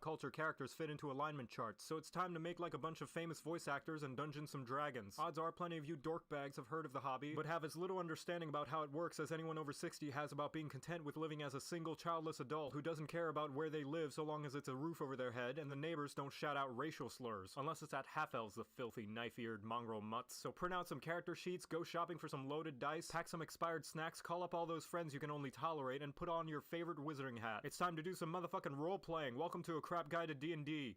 culture characters fit into alignment charts, so it's time to make like a bunch of famous voice actors and Dungeons some Dragons. Odds are plenty of you dorkbags have heard of the hobby, but have as little understanding about how it works as anyone over 60 has about being content with living as a single childless adult who doesn't care about where they live so long as it's a roof over their head and the neighbors don't shout out racial slurs. Unless it's at half-elves, the filthy, knife-eared mongrel mutts. So print out some character sheets, go shopping for some loaded dice, pack some expired snacks, call up all those friends you can only tolerate, and put on your favorite wizarding hat. It's time to do some motherfucking role-playing. Welcome to A Crap Guide to D&D.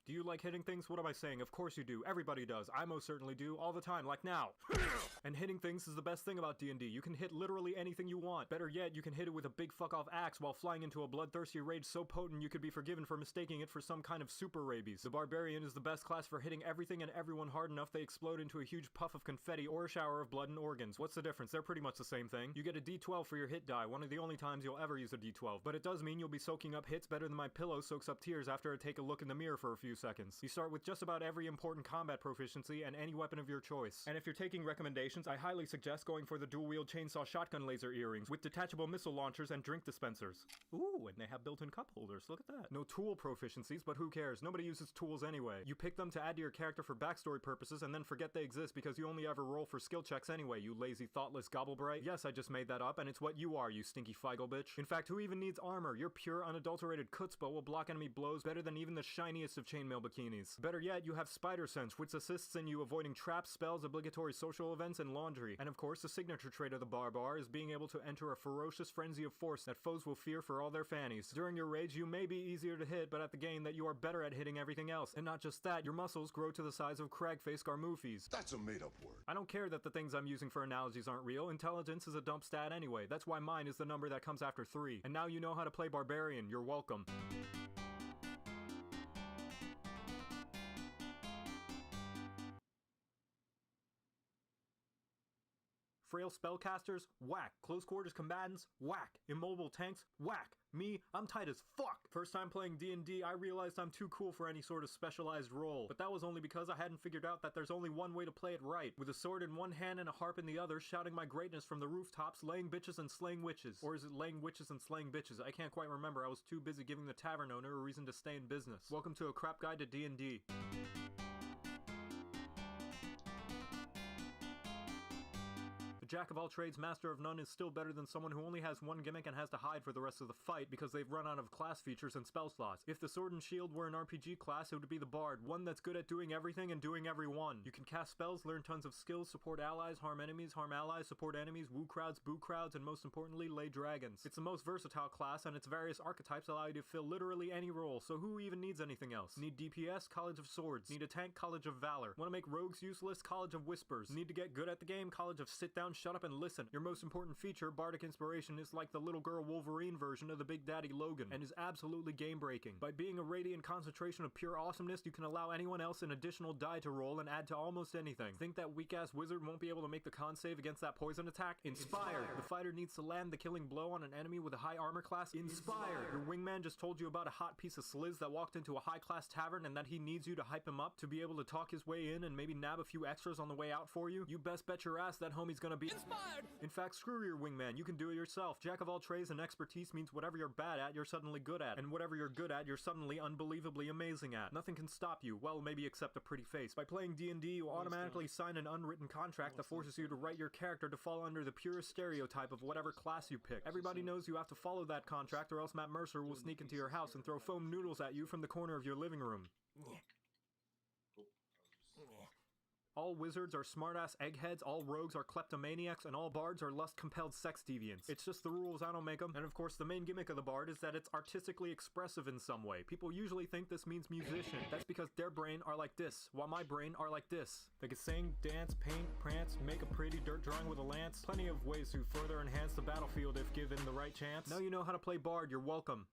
Do you like hitting things? What am I saying? Of course you do. Everybody does. I most certainly do. All the time. Like now. And hitting things is the best thing about D&D. You can hit literally anything you want. Better yet, you can hit it with a big fuck-off axe while flying into a bloodthirsty rage so potent you could be forgiven for mistaking it for some kind of super rabies. The barbarian is the best class for hitting everything and everyone hard enough they explode into a huge puff of confetti or a shower of blood and organs. What's the difference? They're pretty much the same thing. You get a D12 for your hit die, one of the only times you'll ever use a D12. But it does mean you'll be soaking up hits better than my pillow soaks up tears after I take a look in the mirror for a few seconds. You start with just about every important combat proficiency and any weapon of your choice. And if you're taking recommendations, I highly suggest going for the dual-wield chainsaw shotgun laser earrings with detachable missile launchers and drink dispensers. Ooh, and they have built-in cup holders. Look at that. No tool proficiencies, but who cares? Nobody uses tools anyway. You pick them to add to your character for backstory purposes and then forget they exist because you only ever roll for skill checks anyway, you lazy, thoughtless gobblebright. Yes, I just made that up, and it's what you are, you stinky feigl bitch. In fact, who even needs armor? Your pure, unadulterated chutzpah will block enemy blows better than even the shiniest of chainmail bikinis. Better yet, you have spider sense, which assists in you avoiding traps, spells, obligatory social events, and laundry. And of course, the signature trait of the barbar is being able to enter a ferocious frenzy of force that foes will fear for all their fannies. During your rage, you may be easier to hit, but at the game that you are better at hitting everything else. And not just that, your muscles grow to the size of crag-faced garmoofies. That's a made-up word. I don't care that the things I'm using for analogies aren't real. Intelligence is a dump stat anyway. That's why mine is the number that comes after 3. And now you know how to play barbarian. You're welcome. Frail spellcasters? Whack. Close quarters combatants? Whack. Immobile tanks? Whack. Me? I'm tight as fuck. First time playing D&D, I realized I'm too cool for any sort of specialized role. But that was only because I hadn't figured out that there's only one way to play it right. With a sword in one hand and a harp in the other, shouting my greatness from the rooftops, laying bitches and slaying witches. Or is it laying witches and slaying bitches? I can't quite remember. I was too busy giving the tavern owner a reason to stay in business. Welcome to A Crap Guide to D&D. Jack of all trades, master of none is still better than someone who only has one gimmick and has to hide for the rest of the fight because they've run out of class features and spell slots. If the sword and shield were an RPG class, it would be the bard, one that's good at doing everything and doing everyone. You can cast spells, learn tons of skills, support allies, harm enemies, harm allies, support enemies, woo crowds, boo crowds, and most importantly, lay dragons. It's the most versatile class, and its various archetypes allow you to fill literally any role, so who even needs anything else? Need DPS? College of Swords. Need a tank? College of Valor. Want to make rogues useless? College of Whispers. Need to get good at the game? College of Sit Down, Shut Up, and Listen. Your most important feature, Bardic Inspiration, is like the little girl Wolverine version of the Big Daddy Logan, and is absolutely game-breaking. By being a radiant concentration of pure awesomeness, you can allow anyone else an additional die to roll and add to almost anything. Think that weak-ass wizard won't be able to make the con save against that poison attack? Inspired! The fighter needs to land the killing blow on an enemy with a high armor class? Inspired! Your wingman just told you about a hot piece of sliz that walked into a high-class tavern and that he needs you to hype him up to be able to talk his way in and maybe nab a few extras on the way out for you? You best bet your ass that homie's gonna be inspired! In fact, screw your wingman, you can do it yourself. Jack of all trades and expertise means whatever you're bad at, you're suddenly good at, and whatever you're good at, you're suddenly unbelievably amazing at. Nothing can stop you, well, maybe except a pretty face. By playing D&D, you automatically sign an unwritten contract that forces you to write your character to fall under the purest stereotype of whatever class you pick. Everybody knows you have to follow that contract or else Matt Mercer will sneak into your house and throw foam noodles at you from the corner of your living room. All wizards are smartass eggheads, all rogues are kleptomaniacs, and all bards are lust-compelled sex deviants. It's just the rules, I don't make them. And of course, the main gimmick of the bard is that it's artistically expressive in some way. People usually think this means musician. That's because their brain are like this, while my brain are like this. They can sing, dance, paint, prance, make a pretty dirt drawing with a lance. Plenty of ways to further enhance the battlefield if given the right chance. Now you know how to play bard, you're welcome.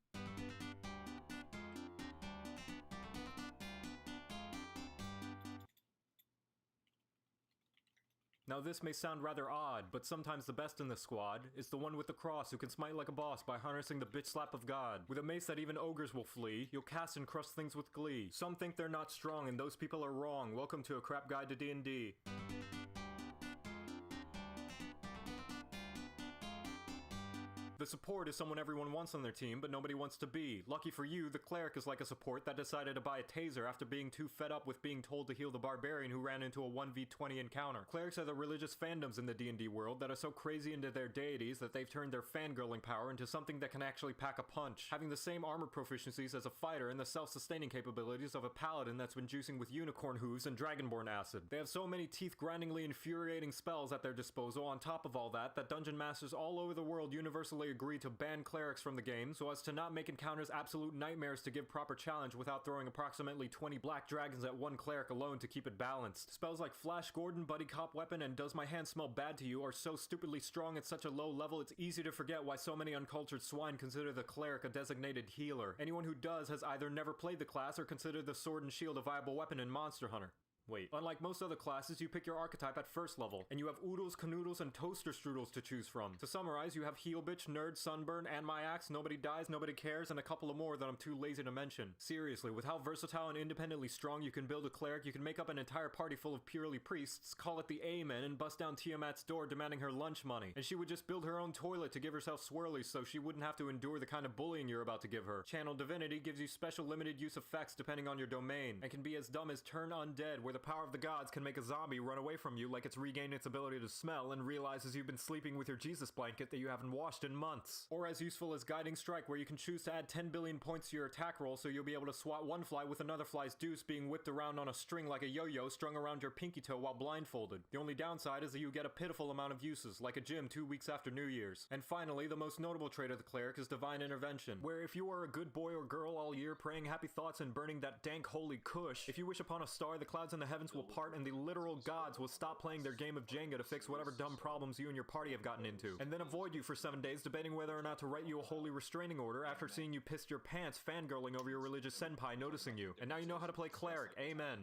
Now this may sound rather odd, but sometimes the best in the squad is the one with the cross who can smite like a boss by harnessing the bitch slap of God. With a mace that even ogres will flee, you'll cast and crush things with glee. Some think they're not strong and those people are wrong. Welcome to A Crap Guide to D&D. The support is someone everyone wants on their team, but nobody wants to be. Lucky for you, the cleric is like a support that decided to buy a taser after being too fed up with being told to heal the barbarian who ran into a 1v20 encounter. Clerics are the religious fandoms in the D&D world that are so crazy into their deities that they've turned their fangirling power into something that can actually pack a punch, having the same armor proficiencies as a fighter and the self-sustaining capabilities of a paladin that's been juicing with unicorn hooves and dragonborn acid. They have so many teeth-grindingly infuriating spells at their disposal on top of all that dungeon masters all over the world universally agree to ban clerics from the game so as to not make encounters absolute nightmares to give proper challenge without throwing approximately 20 black dragons at one cleric alone to keep it balanced. Spells like Flash Gordon, Buddy Cop Weapon, and Does My Hand Smell Bad to You are so stupidly strong at such a low level it's easy to forget why so many uncultured swine consider the cleric a designated healer. Anyone who does has either never played the class or considered the sword and shield a viable weapon in Monster Hunter. Wait, unlike most other classes, you pick your archetype at first level, and you have oodles, canoodles, and toaster strudels to choose from. To summarize, you have heel bitch, nerd, sunburn, and my axe, nobody dies, nobody cares, and a couple of more that I'm too lazy to mention. Seriously, with how versatile and independently strong you can build a cleric, you can make up an entire party full of purely priests, call it the Amen, and bust down Tiamat's door demanding her lunch money. And she would just build her own toilet to give herself swirlies so she wouldn't have to endure the kind of bullying you're about to give her. Channel Divinity gives you special limited use effects depending on your domain, and can be as dumb as Turn Undead, where the power of the gods can make a zombie run away from you like it's regained its ability to smell and realizes you've been sleeping with your Jesus blanket that you haven't washed in months. Or as useful as Guiding Strike, where you can choose to add 10 billion points to your attack roll so you'll be able to swat one fly with another fly's deuce being whipped around on a string like a yo-yo strung around your pinky toe while blindfolded. The only downside is that you get a pitiful amount of uses, like a gym 2 weeks after New Year's. And finally, the most notable trait of the cleric is Divine Intervention, where if you are a good boy or girl all year praying happy thoughts and burning that dank holy kush, if you wish upon a star, the clouds in the heavens will part and the literal gods will stop playing their game of Jenga to fix whatever dumb problems you and your party have gotten into, and then avoid you for 7 days debating whether or not to write you a holy restraining order after seeing you pissed your pants fangirling over your religious senpai noticing you. And now you know how to play cleric. Amen.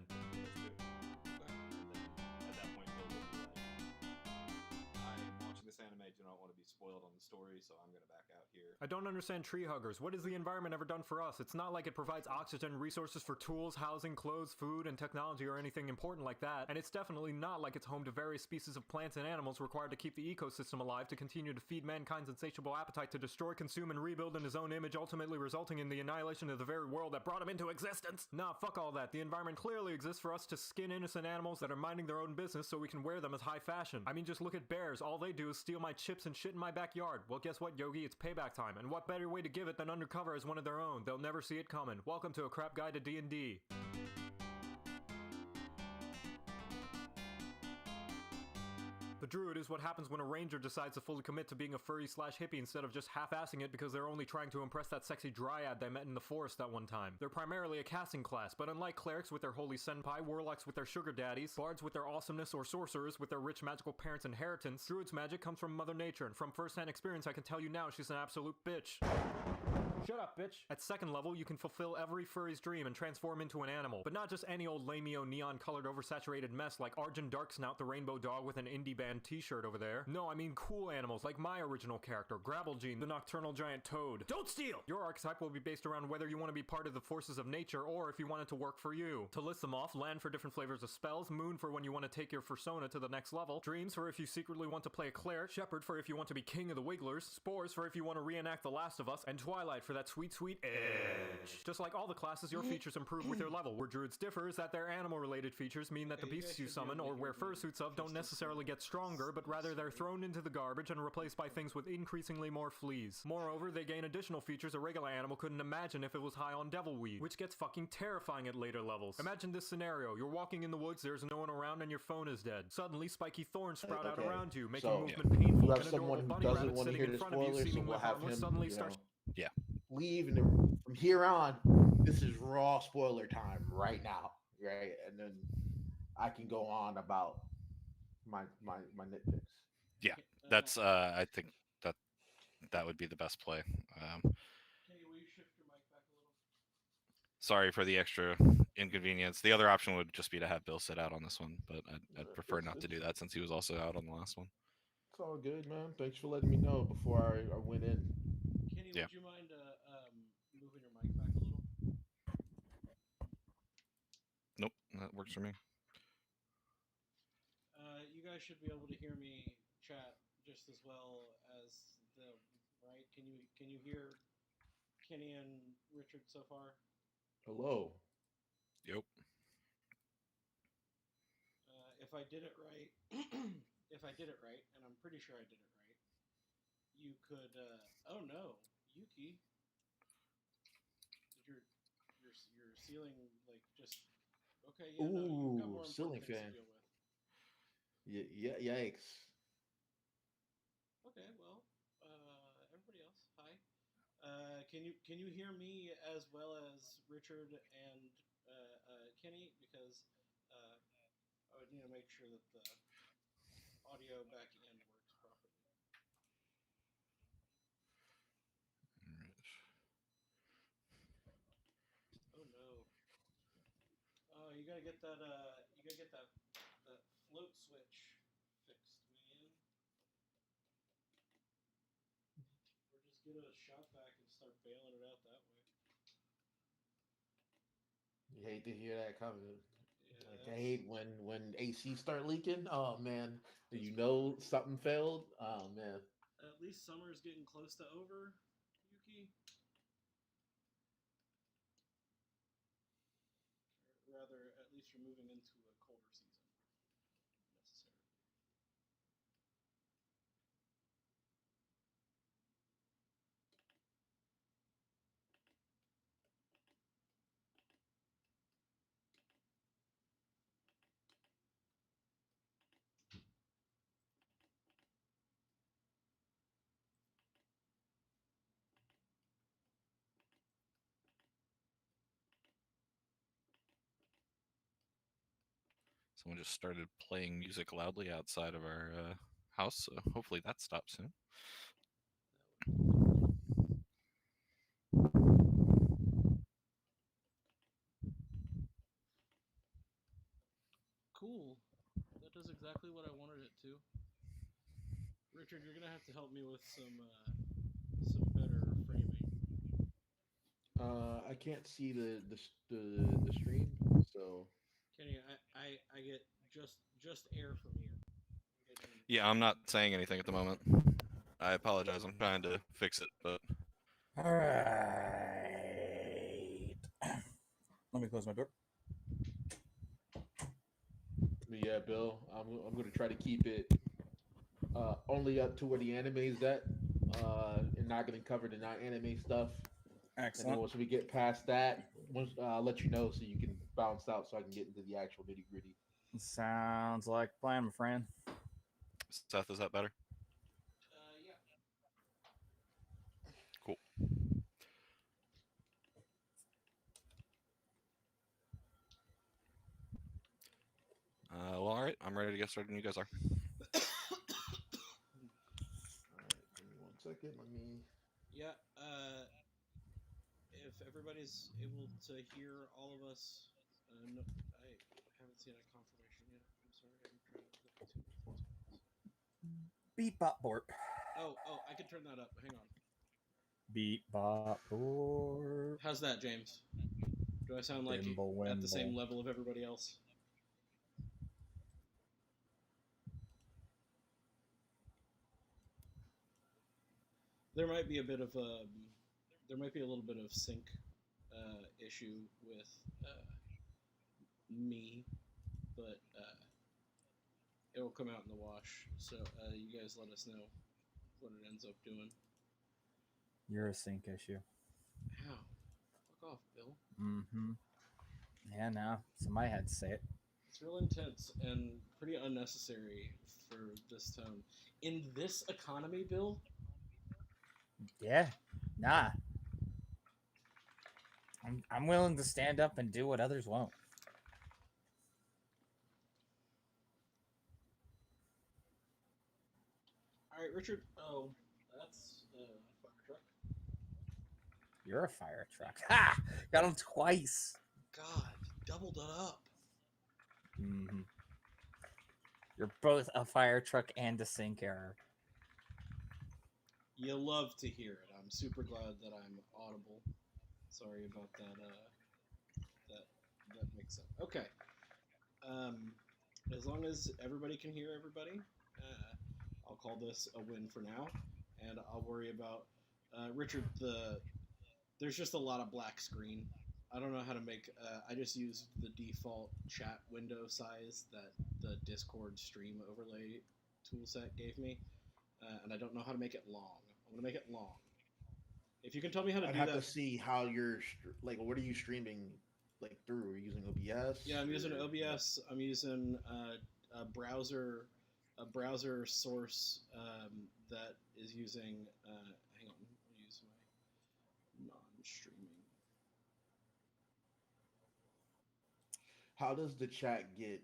Spoiled on the story, so I'm gonna back out here. I don't understand tree huggers. What has the environment ever done for us? It's not like it provides oxygen, resources for tools, housing, clothes, food, and technology or anything important like that, and it's definitely not like it's home to various species of plants and animals required to keep the ecosystem alive to continue to feed mankind's insatiable appetite to destroy, consume, and rebuild in his own image, ultimately resulting in the annihilation of the very world that brought him into existence. Nah, fuck all that. The environment clearly exists for us to skin innocent animals that are minding their own business so we can wear them as high fashion. I mean, just look at bears. All they do is steal my chips and shit in my backyard. Well, guess what, Yogi? It's payback time, and what better way to give it than undercover as one of their own? They'll never see it coming. Welcome to A Crap Guide to D&D. The druid is what happens when a ranger decides to fully commit to being a furry/hippie instead of just half-assing it because they're only trying to impress that sexy dryad they met in the forest that one time. They're primarily a casting class, but unlike clerics with their holy senpai, warlocks with their sugar daddies, bards with their awesomeness, or sorcerers with their rich magical parents' inheritance, druid's magic comes from Mother Nature, and from first-hand experience I can tell you now she's an absolute bitch. Shut up, bitch. At second level, you can fulfill every furry's dream and transform into an animal, but not just any old lameo neon-colored oversaturated mess like Arjun Darksnout the rainbow dog with an indie band t-shirt over there. No, I mean cool animals like my original character, Grabblejean, the nocturnal giant toad. Don't steal! Your archetype will be based around whether you want to be part of the forces of nature or if you want it to work for you. To list them off, land for different flavors of spells, moon for when you want to take your persona to the next level, dreams for if you secretly want to play a cleric, shepherd for if you want to be king of the wigglers, spores for if you want to reenact The Last of Us, and twilight for that sweet, sweet edge. Just like all the classes, your features improve with your level. Where druids differ is that their animal-related features mean that the beasts you summon or wear fursuits of don't necessarily get stronger, but rather they're thrown into the garbage and replaced by things with increasingly more fleas. Moreover, they gain additional features a regular animal couldn't imagine if it was high on devilweed, which gets fucking terrifying at later levels. Imagine this scenario. You're walking in the woods, there's no one around, and your phone is dead. Suddenly, spiky thorns sprout out around you, making movement painful. You have someone who doesn't want to hear the spoilers, so we'll have him, leave, and then from here on, this is raw spoiler time right now, right? And then I can go on about my nitpicks. Yeah, that's I think that would be the best play. Will you shift your mic back a little? Sorry for the extra inconvenience. The other option would just be to have Bill sit out on this one, but I'd prefer not to do that since he was also out on the last one. It's all good, man. Thanks for letting me know before I went in. Kenny, would you mind moving your mic back a little? Nope, that works for me. You guys should be able to hear me chat just as well as the right. Can you hear Kenny and Richard so far? Hello. Yep. If I did it right, and I'm pretty sure I did it right, you could. Oh no, Yuki, did your ceiling like just? Okay, yeah, no, you've got more ceiling important things fan. to deal with. Yeah, yikes. Okay, well, everybody else, hi. Can you hear me as well as Richard and Kenny? Because I would need to make sure that the audio back end works properly. Oh no. Oh, you gotta get that. You gotta get that float switch fixed, man. Or just get a shop vac and start bailing it out that way. You hate to hear that coming. Yeah, Like I hate when AC start leaking. Oh man, you know something failed. Oh man. At least summer's getting close to over, Yuki. Or rather, at least you're moving into a colder season. Necessarily. Someone just started playing music loudly outside of our house, so hopefully that stops soon. Cool. That does exactly what I wanted it to. Richard, you're gonna have to help me with some better framing. I can't see the stream, so. Kenny, I get just air from you. Yeah, I'm not saying anything at the moment. I apologize. I'm trying to fix it, but. All right. Let me close my door. Yeah, Bill. I'm gonna try to keep it only up to where the anime is at, and not gonna cover the non-anime stuff. Excellent. And then once we get past that, I'll let you know so you can bounce out so I can get into the actual nitty gritty. Sounds like a plan, my friend. Seth, is that better? Yeah. Cool. Well, all right. I'm ready to get started when you guys are. All right, give me 1 second. Let me. Yeah. If everybody's able to hear all of us, no, I haven't seen a confirmation yet. I'm sorry. I'm trying to look at too many things. Beep bop borp. Oh, I can turn that up. Hang on. Beep bop borp. How's that, James? Do I sound like Wimble, at the same wimble. level of everybody else? There might be a bit of there might be a little bit of sync issue with me, but it'll come out in the wash. So you guys let us know what it ends up doing. You're a sync issue. Ow. Fuck off, Bill. Mm-hmm. Yeah, no. Somebody had to say it. It's real intense and pretty unnecessary for this tone. In this economy, Bill? Yeah. Nah. I'm willing to stand up and do what others won't. All right, Richard. Oh, that's a fire truck. You're a fire truck. Ha! Got him twice. God, doubled it up. Mm-hmm. You're both a fire truck and a sync error. You love to hear it. I'm super glad that I'm audible. Sorry about that. That mix up. Okay. As long as everybody can hear everybody, I'll call this a win for now, and I'll worry about Richard, there's just a lot of black screen. I don't know how to make. I just used the default chat window size that the Discord stream overlay toolset gave me, and I don't know how to make it long. I'm gonna make it long. If you can tell me how to I'd do have that. to see how you're like. What are you streaming like through? Are you using OBS? Yeah, I'm using OBS. I'm using a browser source that is using. Hang on, I'll use my non-streaming. How does the chat get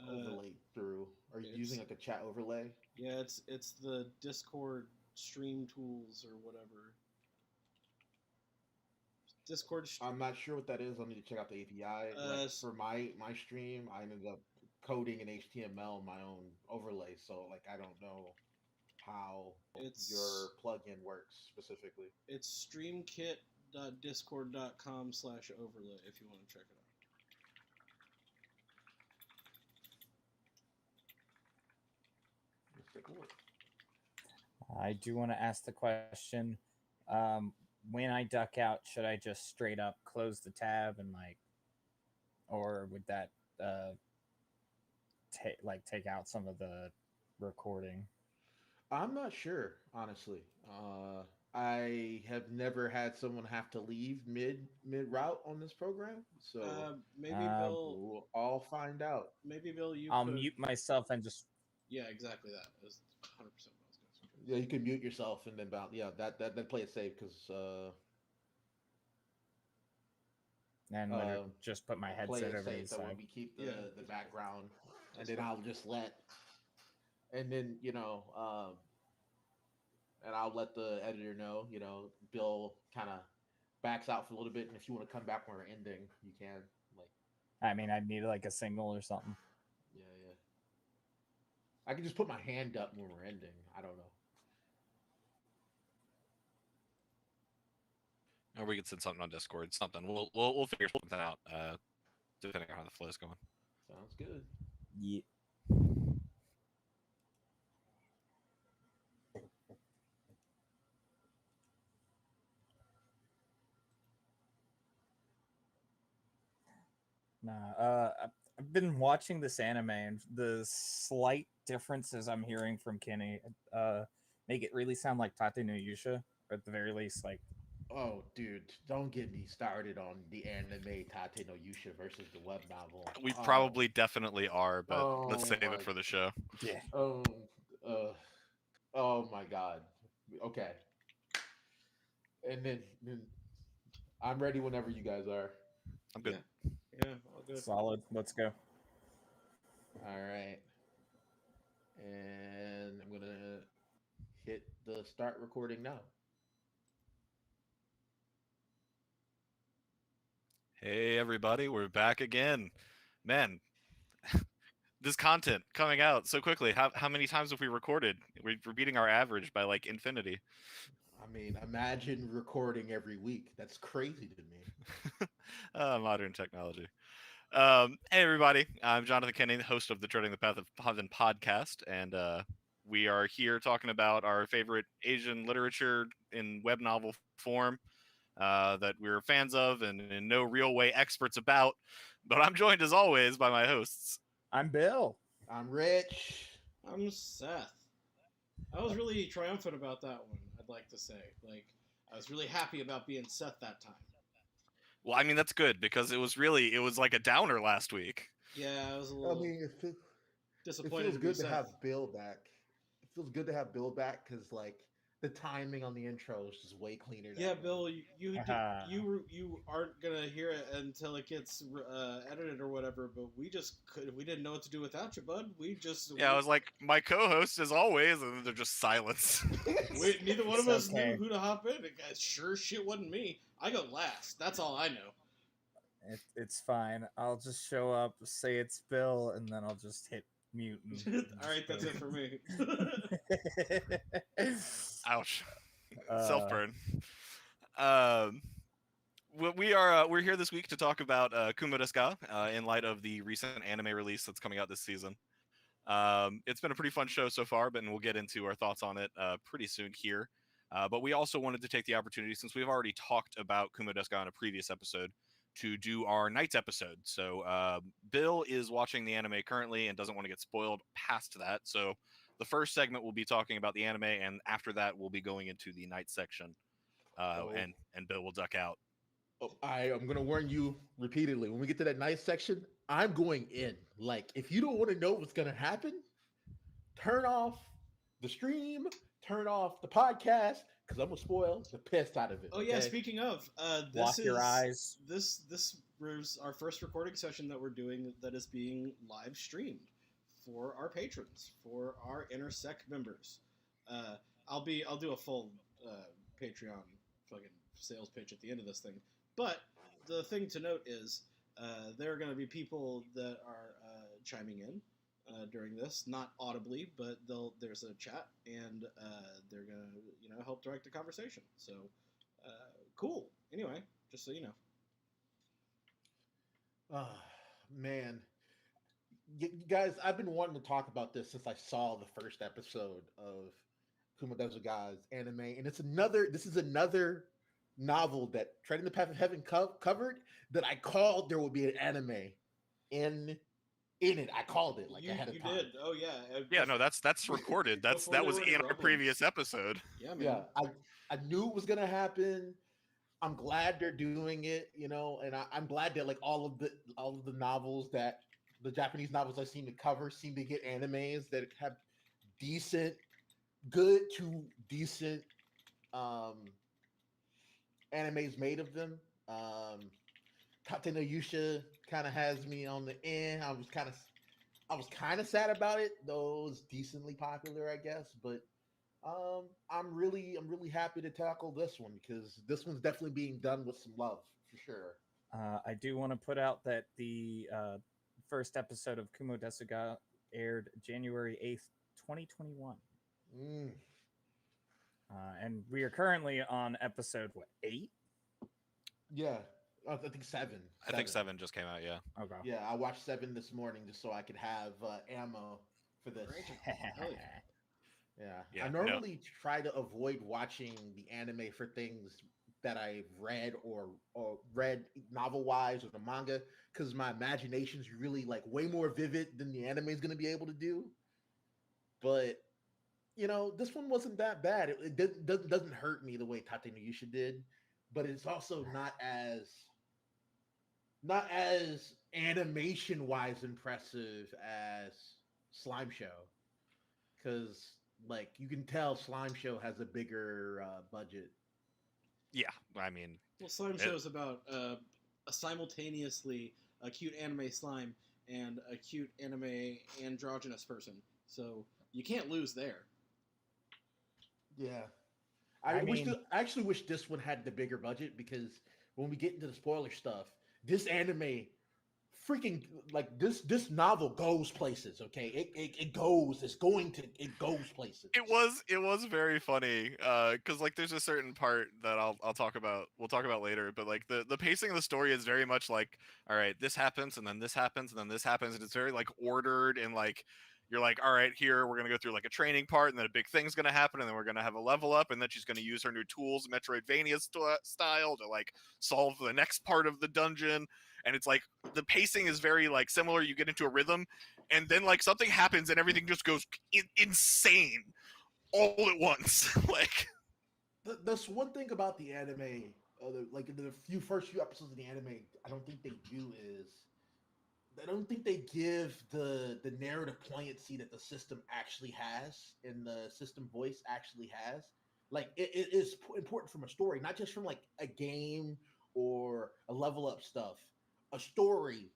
overlaid through? Are you using like a chat overlay? Yeah, it's the Discord stream tools or whatever. Discord. I'm not sure what that is. I'll need to check out the API. Like for my stream, I ended up coding in HTML my own overlay, so like I don't know how your plugin works specifically. It's streamkit.discord.com/overlay if you want to check it out. I do want to ask the question. When I duck out, should I just straight up close the tab and or would that take out some of the recording? I'm not sure, honestly. I have never had someone have to leave mid route on this program, so maybe Bill. We'll all find out. Maybe Bill, I'll mute myself and just. Yeah, exactly that. It was 100% what I was going to say. Yeah, you can mute yourself and then bounce. Yeah, that play it safe because. And just put my headset over the side. We keep the background, and then I'll just let, and then and I'll let the editor know. Bill kind of backs out for a little bit, and if you want to come back when we're ending, you can. I mean, I'd need like a signal or something. Yeah. I can just put my hand up when we're ending. I don't know. Or we could send something on Discord. Something. We'll figure something out. Depending on how the flow is going. Sounds good. Yeah. I've been watching this anime, and the slight differences I'm hearing from Kenny make it really sound like Tate no Yusha, or at the very least, like. Oh, dude, don't get me started on the anime Tate no Yusha versus the web novel. We probably definitely are, but let's save it for the show. Yeah. Oh my God. Okay. And then I'm ready whenever you guys are. I'm good. Yeah, all good. Solid. Let's go. All right. And I'm going to hit the start recording now. Hey everybody, we're back again. Man, this content coming out so quickly. How many times have we recorded? We're beating our average by like infinity. I mean, imagine recording every week. That's crazy to me. Modern technology. Hey everybody, I'm Jonathan Kenny, the host of the Treading the Path of Heaven podcast, and we are here talking about our favorite Asian literature in web novel form. That we're fans of and in no real way experts about. But I'm joined as always by my hosts. I'm Bill. I'm Rich. I'm Seth. I was really triumphant about that one, I'd like to say. Like, I was really happy about being Seth that time. Well, I mean, that's good because it was like a downer last week. Yeah, I was a little disappointed. It feels good to have Bill back. It feels good to have Bill back because, like, the timing on the intro is just way cleaner. Yeah, Bill, you aren't gonna hear it until it gets edited or whatever. But we didn't know what to do without you, bud. I was like my co-host as always, and then they're just silence. Neither one of us knew who to hop in. Sure shit wasn't me. I go last. That's all I know. It's fine. I'll just show up, say it's Bill, and then I'll just hit mute. All right, that's it for me. Ouch. Self-burn. We're here this week to talk about Kumo desu ka, in light of the recent anime release that's coming out this season. It's been a pretty fun show so far, but we'll get into our thoughts on it pretty soon here. But we also wanted to take the opportunity, since we've already talked about Kumo Desu in a previous episode, to do our Nights episode. So Bill is watching the anime currently and doesn't want to get spoiled past that. So the first segment will be talking about the anime, and after that we'll be going into the Night section. And Bill will duck out. I'm going to warn you repeatedly. When we get to that Night section, I'm going in. Like, if you don't want to know what's going to happen, turn off the stream, turn off the podcast, because I'm gonna spoil the piss out of it. Oh yeah, speaking of, Block your eyes. This was our first recording session that we're doing that is being live streamed for our patrons, for our Intersec members. I'll do a full Patreon fucking sales pitch at the end of this thing. But the thing to note is there are going to be people that are chiming in during this, not audibly, but there's a chat, and they're gonna help direct the conversation. So cool. Anyway, just so you know. Man, you guys, I've been wanting to talk about this since I saw the first episode of Kumo Desu anime, and this is another novel that Treading the Path of Heaven covered that I called there would be an anime in it. I called it ahead of time. You did. Oh yeah. Yeah, no, that's recorded. That was in our previous episode. Yeah, man. Yeah, I knew it was gonna happen. I'm glad they're doing it, and I'm glad that like all of the novels that the Japanese novels I seem to cover seem to get animes that have good to decent animes made of them. Tate no Yusha kind of has me on the end. I was kind of sad about it, though it was decently popular, I guess. But I'm really happy to tackle this one because this one's definitely being done with some love for sure. I do want to put out that the first episode of Kumo Desu aired January 8th, 2021. And we are currently on episode 8? Yeah. I think 7. I think 7 just came out, yeah. Okay. Yeah, I watched 7 this morning just so I could have ammo for this. Yeah. I normally try to avoid watching the anime for things that I've read or read novel-wise or the manga because my imagination's really like way more vivid than the anime is going to be able to do. But this one wasn't that bad. It doesn't hurt me the way Tate no Yusha did, but it's also not as animation-wise impressive as Slime Show, because like you can tell Slime Show has a bigger budget. Yeah, I mean, well, Slime Show is about a simultaneously a cute anime slime and a cute anime androgynous person, so you can't lose there. Yeah, I actually wish this one had the bigger budget because when we get into the spoiler stuff, this anime freaking like this novel goes places. Okay, it goes places. It was very funny because like there's a certain part that we'll talk about later, but like the pacing of the story is very much like, all right, this happens and then this happens and then this happens, and it's very like ordered, and like you're like, all right, here we're gonna go through like a training part, and then a big thing's gonna happen, and then we're gonna have a level up, and then she's gonna use her new tools, Metroidvania style, to like solve the next part of the dungeon. And it's like the pacing is very like similar. You get into a rhythm, and then like something happens, and everything just goes insane all at once. Like that's one thing about the anime. Like the first few episodes of the anime, I don't think they give the narrative poignancy that the system actually has and the system voice actually has. Like it is important from a story, not just from like a game or a level up stuff. A story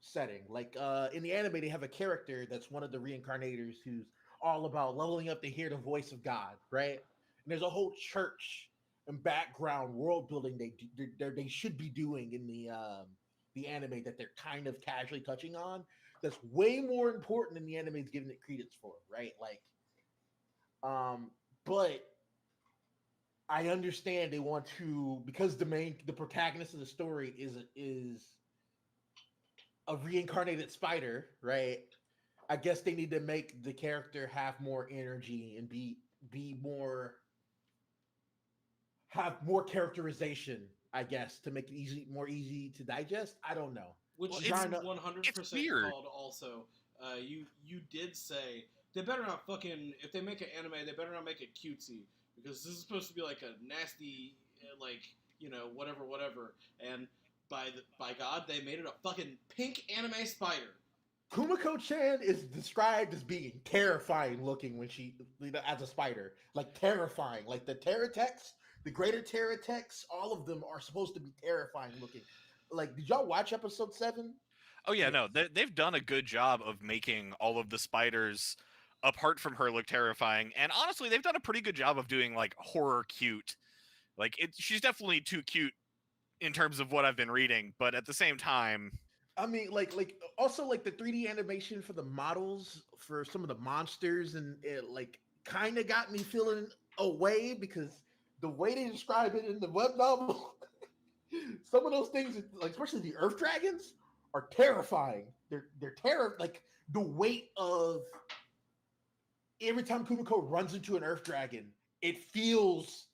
setting. Like in the anime, they have a character that's one of the reincarnators who's all about leveling up to hear the voice of God, right? And there's a whole church and background world building they should be doing in the anime that they're kind of casually touching on. That's way more important than the anime is giving it credence for, right? Like, but I understand they want to, because the protagonist of the story is a reincarnated spider, right? I guess they need to make the character have more energy and be more have more characterization, I guess, to make it more easy to digest. I don't know. Which is 100% called also. You did say they better not fucking, if they make an anime, they better not make it cutesy, because this is supposed to be like a nasty, like, you know, whatever. And by God, they made it a fucking pink anime spider. Kumiko-chan is described as being terrifying looking when she, as a spider, like terrifying. Like the Terratex, the greater Terratex, all of them are supposed to be terrifying looking. Like, did y'all watch episode 7? Oh yeah, no, they've done a good job of making all of the spiders, apart from her, look terrifying. And honestly, they've done a pretty good job of doing like horror cute. Like she's definitely too cute in terms of what I've been reading, but at the same time, I mean, like also like the 3D animation for the models for some of the monsters, and it like kind of got me feeling away because the way they describe it in the web novel, some of those things, like especially the Earth Dragons, are terrifying. They're like the weight of every time Kumiko runs into an Earth Dragon, it feels,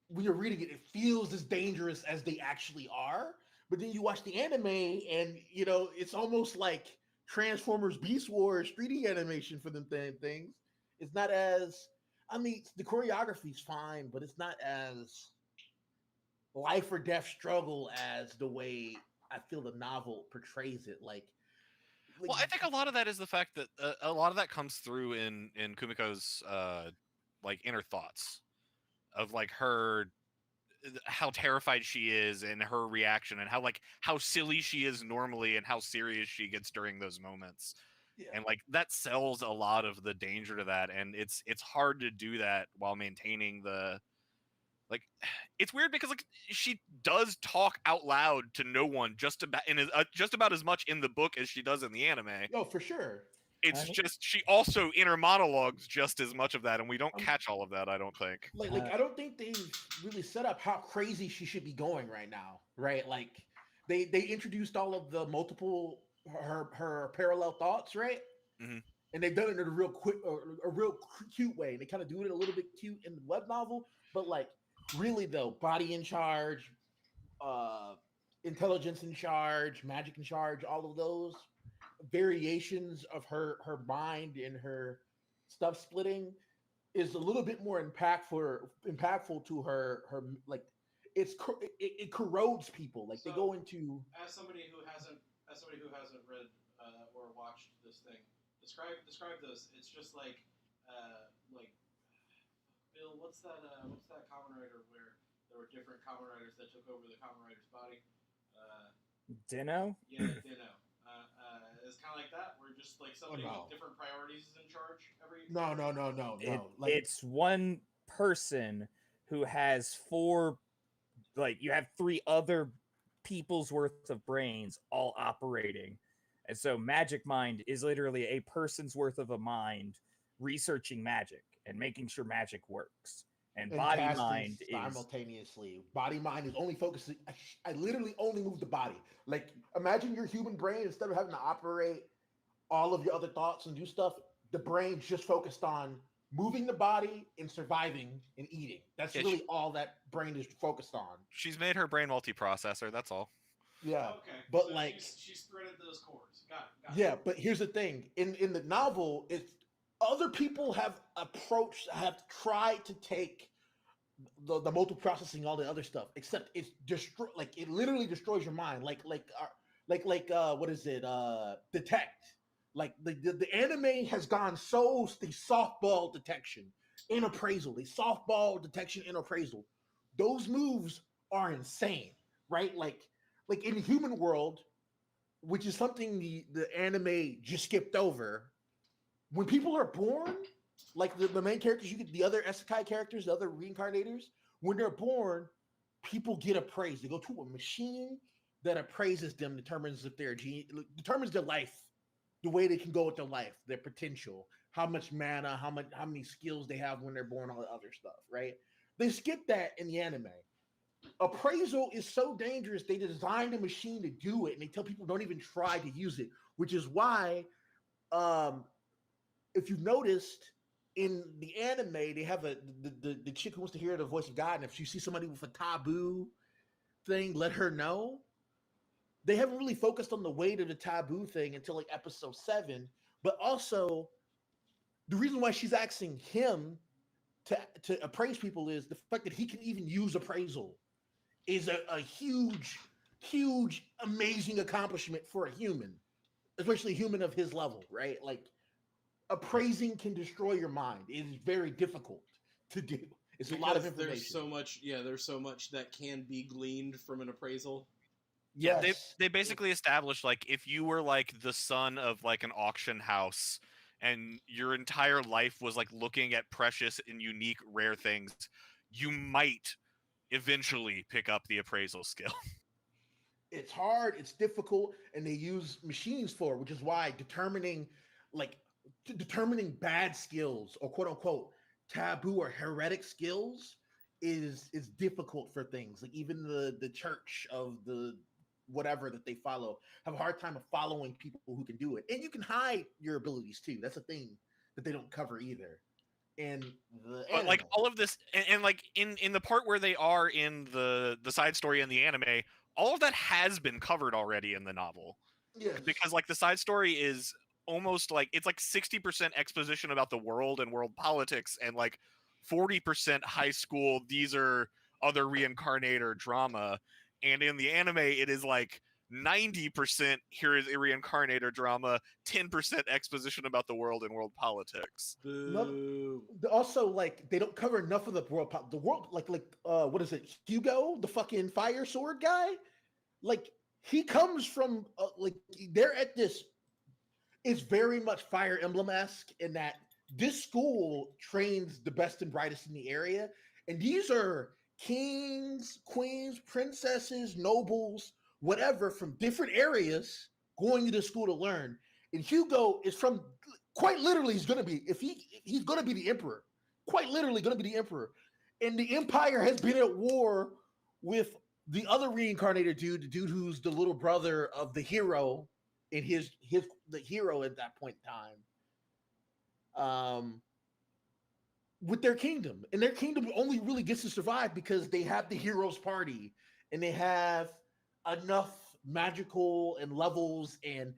when you're reading it, it feels as dangerous as they actually are. But then you watch the anime, and you know it's almost like Transformers Beast Wars 3D animation for them things. It's not as, I mean, the choreography's fine, but it's not as life or death struggle as the way I feel the novel portrays it. Like well, I think a lot of that is the fact that a lot of that comes through in Kumiko's like inner thoughts of like her, how terrified she is and her reaction, and how silly she is normally and how serious she gets during those moments. Yeah. And like that sells a lot of the danger to that, and it's hard to do that while maintaining the, like, it's weird because like she does talk out loud to no one just about as much in the book as she does in the anime. Oh, for sure. It's just she also inner monologues just as much of that, and we don't catch all of that, I don't think. Like I don't think they've really set up how crazy she should be going right now, right? Like they introduced all of the multiple her parallel thoughts, right? Mm-hmm. And they've done it in a real quick, a real cute way. They kind of do it a little bit cute in the web novel, but like really though, body in charge, intelligence in charge, magic in charge, all of those variations of her mind and her stuff splitting is a little bit more impactful to her like it corrodes people. Like so, they go into, as somebody who hasn't read or watched this thing, describe this. It's just like Bill, what's that Kamen Rider where there were different Kamen Riders that took over the Kamen Rider's body? Dino? Yeah, Dino. It's kind of like that, where just like somebody with different priorities is in charge every. No. Like, it's one person who has four, like you have three other people's worth of brains all operating, and so Magic Mind is literally a person's worth of a mind researching magic and making sure magic works. And Body Mind is simultaneously. Body Mind is only focusing. I literally only move the body. Like imagine your human brain, instead of having to operate all of your other thoughts and do stuff, the brain's just focused on moving the body and surviving and eating. That's really all that brain is focused on. She's made her brain multiprocessor. That's all. Yeah. Okay. But so like she's threaded those cores. Got it. Yeah, but here's the thing. In the novel, it's other people have tried to take the multiple processing, all the other stuff, except it's it literally destroys your mind. Like what is it? Detect. Like the anime has gone so the softball detection in appraisal. The softball detection in appraisal. Those moves are insane, right? Like in the human world, which is something the anime just skipped over. When people are born, like the main characters, you get the other isekai characters, the other reincarnators, when they're born, people get appraised. They go to a machine that appraises them, determines if they're determines their life, the way they can go with their life, their potential, how much mana, how many skills they have when they're born, all the other stuff, right? They skip that in the anime. Appraisal is so dangerous, they designed a machine to do it, and they tell people don't even try to use it, which is why if you've noticed in the anime, they have the chick who wants to hear the voice of God, and if you see somebody with a taboo thing, let her know. They haven't really focused on the weight of the taboo thing until like episode 7, but also the reason why she's asking him to appraise people is the fact that he can even use appraisal is a huge, amazing accomplishment for a human, especially a human of his level, right? Like appraising can destroy your mind. It is very difficult to do. It's because a lot of information. There's so much that can be gleaned from an appraisal. Yeah, they basically established like if you were like the son of like an auction house and your entire life was like looking at precious and unique rare things, you might eventually pick up the appraisal skill. It's hard, it's difficult, and they use machines for it, which is why determining bad skills or quote unquote taboo or heretic skills is difficult for things. Like even the church of the whatever that they follow have a hard time of following people who can do it. And you can hide your abilities too. That's a thing that they don't cover either. And but like all of this and like in the part where they are in the side story in the anime, all of that has been covered already in the novel. Yes. Because like the side story is almost like it's like 60% exposition about the world and world politics and like 40% high school, these are other reincarnator drama. And in the anime, it is like 90% here is a reincarnator drama, 10% exposition about the world and world politics. Also, like they don't cover enough of the world. Like what is it? Hugo, the fucking fire sword guy. Like he comes from like they're at this. It's very much Fire Emblem-esque in that this school trains the best and brightest in the area, and these are kings, queens, princesses, nobles, whatever from different areas going to the school to learn. And Hugo is from quite literally he's going to be he's going to be the emperor. Quite literally going to be the emperor. And the empire has been at war with the other reincarnated dude, the dude who's the little brother of the hero and the hero at that point in time. With their kingdom, and their kingdom only really gets to survive because they have the heroes party and they have enough magical and levels, and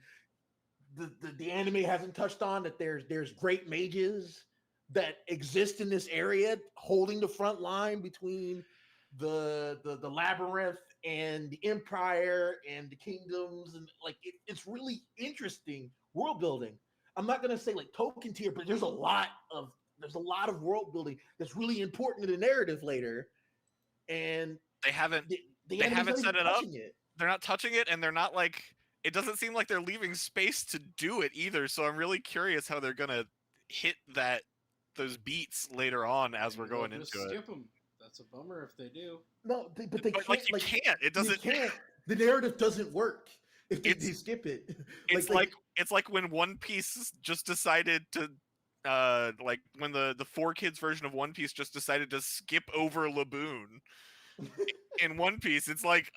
the anime hasn't touched on that there's great mages that exist in this area holding the front line between the labyrinth and the empire and the kingdoms, and like it's really interesting world building. I'm not gonna say like Tolkien tier, but there's a lot of world building that's really important to the narrative later, and they haven't set it up. They're not touching it, and they're not like it doesn't seem like they're leaving space to do it either. So I'm really curious how they're gonna hit those beats later on as we're going into it. Skip them. That's a bummer if they do. No, but they can't. Like you can't. It doesn't. The narrative doesn't work if they skip it. It's like when One Piece just decided to. Like when the 4Kids version of One Piece just decided to skip over Laboon. In One Piece, it's like,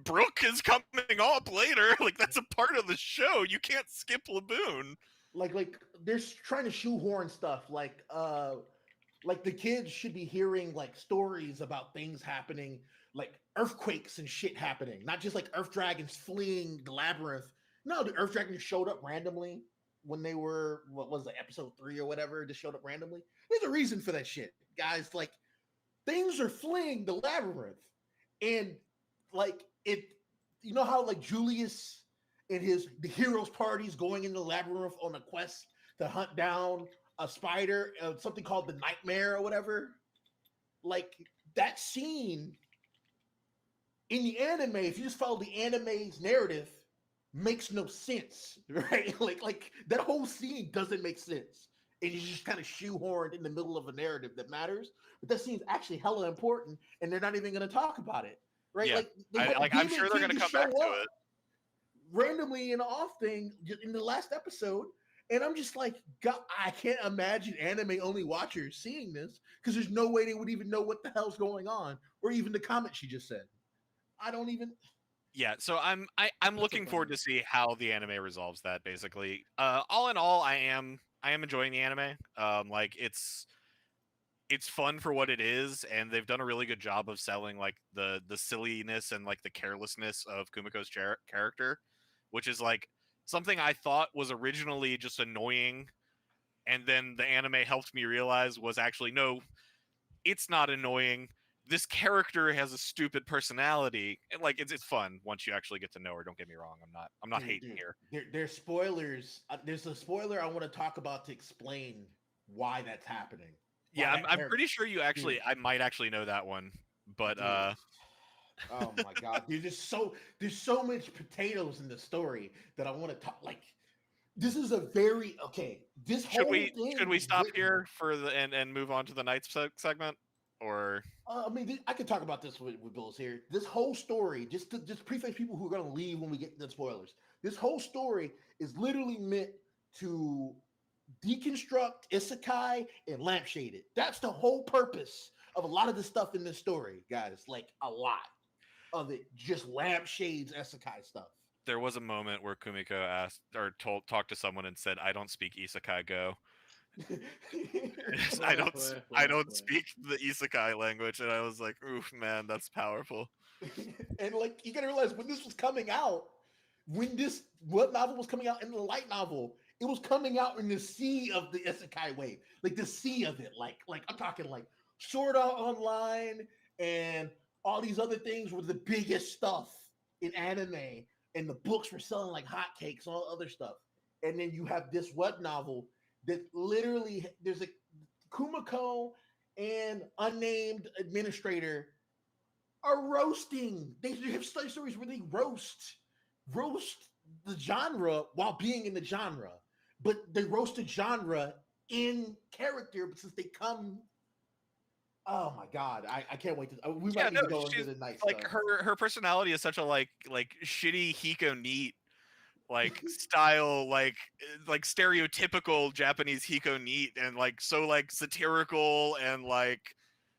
Brook is coming up later. Like that's a part of the show. You can't skip Laboon. Like they're trying to shoehorn stuff. Like the kids should be hearing like stories about things happening, like earthquakes and shit happening, not just like earth dragons fleeing the labyrinth. No, the earth dragons showed up randomly. When they were, what was it, episode 3 or whatever, just showed up randomly. There's a reason for that shit, guys. Like, things are fleeing the labyrinth, and like it, you know how like Julius and the heroes parties going in the labyrinth on a quest to hunt down a spider, something called the Nightmare or whatever. Like that scene in the anime, if you just follow the anime's narrative, makes no sense, right? Like that whole scene doesn't make sense. And it's just kind of shoehorned in the middle of a narrative that matters. But that scene's actually hella important, and they're not even going to talk about it, right? Yeah. I'm sure they're going to come back to it randomly in an off thing in the last episode. And I'm just like, God, I can't imagine anime only watchers seeing this because there's no way they would even know what the hell's going on, or even the comment she just said. I don't even. Yeah, so I'm looking forward to see how the anime resolves that. Basically, all in all, I am am enjoying the anime. Like it's fun for what it is, and they've done a really good job of selling like the silliness and like the carelessness of Kumiko's character, which is like something I thought was originally just annoying, and then the anime helped me realize was actually no, it's not annoying. This character has a stupid personality, and like it's fun once you actually get to know her. Don't get me wrong, I'm not hating here. There's spoilers. There's a spoiler I want to talk about to explain why that's happening. Yeah, I'm pretty sure you actually, I might actually know that one, but dude. Oh my god, dude! There's so much potatoes in the story that I want to talk. Like, this is a very This should we stop here for the and move on to the Knights segment, or? I mean, I could talk about this with Bill's here. This whole story, just preface people who are going to leave when we get to the spoilers. This whole story is literally meant to deconstruct isekai and lampshade. That's the whole purpose of a lot of the stuff in this story, guys. Like a lot of it just lampshades isekai stuff. There was a moment where Kumiko asked or talked to someone and said, "I don't speak isekai go." I don't speak the isekai language, and I was like, "Oof, man, that's powerful." And like, you gotta realize when this was coming out, what novel was coming out in the light novel, it was coming out in the sea of the isekai wave, like the sea of it. Like I'm talking like Sword Art Online and all these other things were the biggest stuff in anime, and the books were selling like hotcakes, all other stuff. And then you have this web novel that literally there's a Kumiko and unnamed administrator are roasting. They have stories where they roast the genre while being in the genre, but they roast the genre in character because they come. Oh my god, I can't wait to. We might need to go into the night. Like her personality is such a like shitty Hiko neat like style, like stereotypical Japanese Hiko neat, and like so like satirical and like,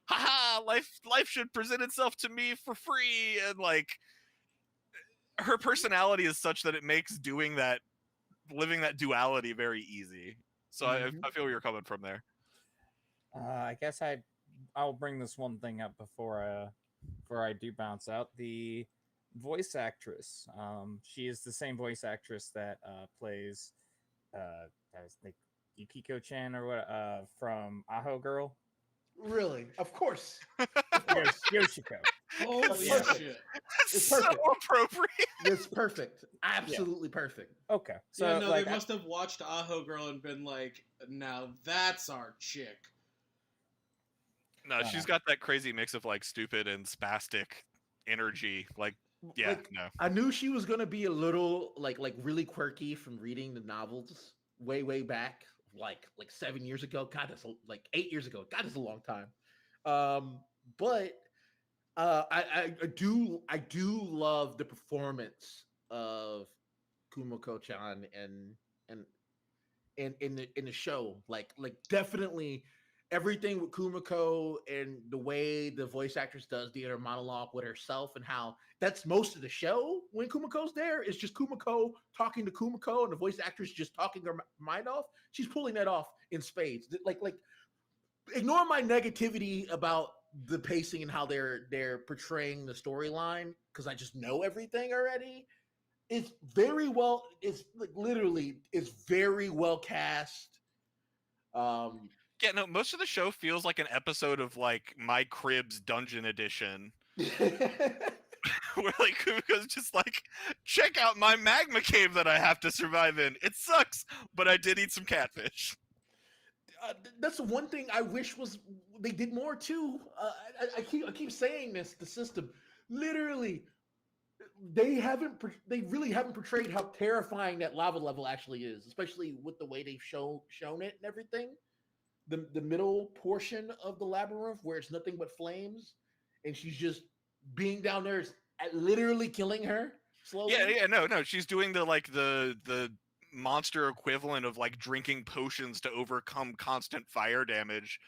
haha, life should present itself to me for free, and like her personality is such that it makes living that duality very easy. So I feel where you're coming from there. I guess I'll bring this one thing up before I do bounce out. The voice actress, she is the same voice actress that plays I think Yukiko-chan or what from Aho Girl. Really? Of course. Yoshiko. Oh shit! It's perfect. So appropriate. It's perfect. Absolutely perfect. Okay. So yeah, no, like, they must have watched Aho Girl and been like, now that's our chick. No, she's got that crazy mix of like stupid and spastic energy. Like, yeah, like, no. I knew she was gonna be a little like really quirky from reading the novels way back, like 7 years ago. God, that's like 8 years ago. God, that's a long time. But I do love the performance of Kumiko-chan and in the show. Like definitely everything with Kumiko and the way the voice actress does the inner monologue with herself, and how that's most of the show when Kumiko's there. It's just Kumiko talking to Kumiko and the voice actress just talking her mind off. She's pulling that off in spades. Like ignore my negativity about the pacing and how they're portraying the storyline, because I just know everything already. It's very well. It's like literally, it's very well cast. Yeah, no, most of the show feels like an episode of like My Crib's Dungeon Edition. Where like Kumiko's just like, check out my magma cave that I have to survive in. It sucks, but I did eat some catfish. That's the one thing I wish was they did more too. I keep saying this. The system, literally, they really haven't portrayed how terrifying that lava level actually is, especially with the way they've shown it and everything. The middle portion of the labyrinth where it's nothing but flames, and she's just being down there is literally killing her slowly. Yeah, no. She's doing the monster equivalent of like drinking potions to overcome constant fire damage